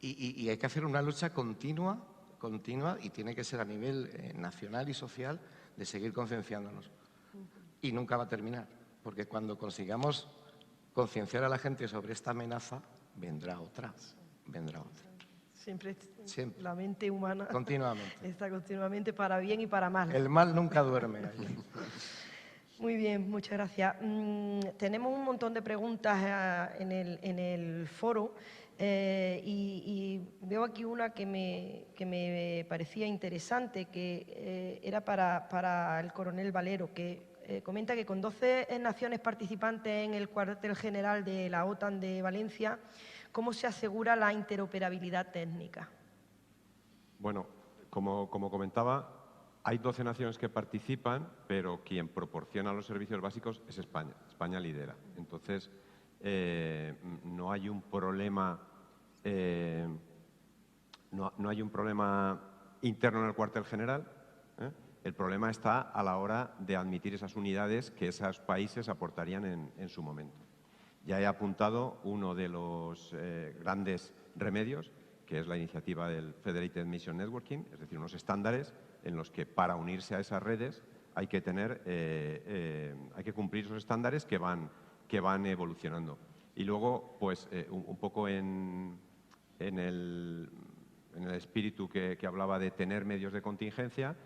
D: Y hay que hacer una lucha continua, y tiene que ser a nivel nacional y social de seguir concienciándonos. Y nunca va a terminar, porque cuando consigamos concienciar a la gente sobre esta amenaza, vendrá otra.
B: Siempre. La mente humana
D: continuamente.
B: Está continuamente para bien y para mal.
D: El mal nunca duerme allí.
B: Muy bien, muchas gracias. Tenemos un montón de preguntas en el foro y veo aquí una que me parecía interesante, que era para el coronel Valero, que comenta que con 12 naciones participantes en el cuartel general de la OTAN de Valencia, ¿cómo se asegura la interoperabilidad técnica?
E: Bueno, como comentaba, hay 12 naciones que participan, pero quien proporciona los servicios básicos es España. España lidera. Entonces, no hay un problema, no hay un problema interno en el cuartel general. El problema está a la hora de admitir esas unidades que esos países aportarían en su momento. Ya he apuntado uno de los grandes remedios, que es la iniciativa del Federated Mission Networking, es decir, unos estándares en los que para unirse a esas redes hay que cumplir esos estándares que van evolucionando. Y luego, pues, un poco en el espíritu que hablaba de tener medios de contingencia,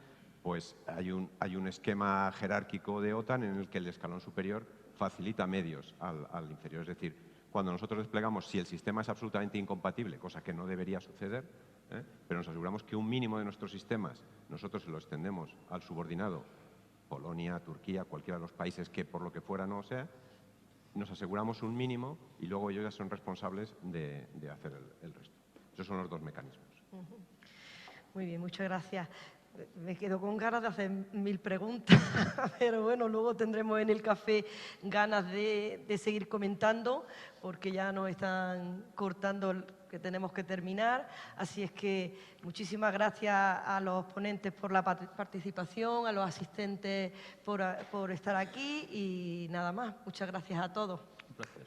E: pues hay un esquema jerárquico de OTAN en el que el escalón superior facilita medios al inferior. Es decir, cuando nosotros desplegamos, si el sistema es absolutamente incompatible, cosa que no debería suceder, pero nos aseguramos que un mínimo de nuestros sistemas nosotros se lo extendemos al subordinado, Polonia, Turquía, cualquiera de los países que por lo que fuera no sea, nos aseguramos un mínimo y luego ellos ya son responsables de hacer el resto. Esos son los dos mecanismos.
B: Muy bien, muchas gracias. Me quedo con ganas de hacer 1000 preguntas, pero bueno, luego tendremos en el café ganas de seguir comentando, porque ya nos están cortando que tenemos que terminar. Así es que muchísimas gracias a los ponentes por la participación, a los asistentes por estar aquí y nada más. Muchas gracias a todos.
F: Un placer.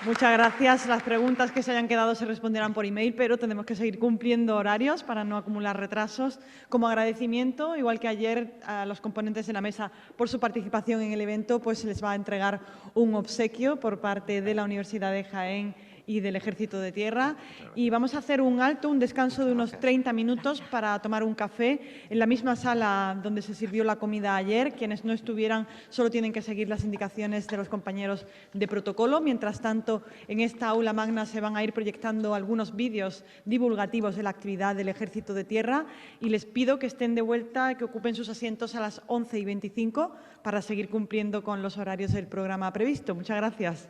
A: Muchas gracias. Las preguntas que se hayan quedado se responderán por email, pero tendremos que seguir cumpliendo horarios para no acumular retrasos. Como agradecimiento, igual que ayer a los componentes de la mesa por su participación en el evento, pues se les va a entregar un obsequio por parte de la Universidad de Jaén y del Ejército de Tierra. Y vamos a hacer un alto, un descanso de unos 30 minutos para tomar un café en la misma sala donde se sirvió la comida ayer. Quienes no estuvieran solo tienen que seguir las indicaciones de los compañeros de protocolo. Mientras tanto, en esta aula magna se van a ir proyectando algunos vídeos divulgativos de la actividad del Ejército de Tierra y les pido que estén de vuelta, que ocupen sus asientos a las 11:25 para seguir cumpliendo con los horarios del programa previsto. Muchas gracias.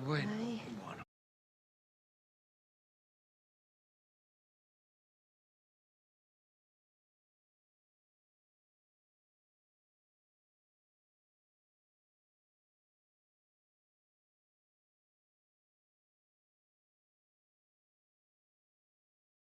D: Bueno.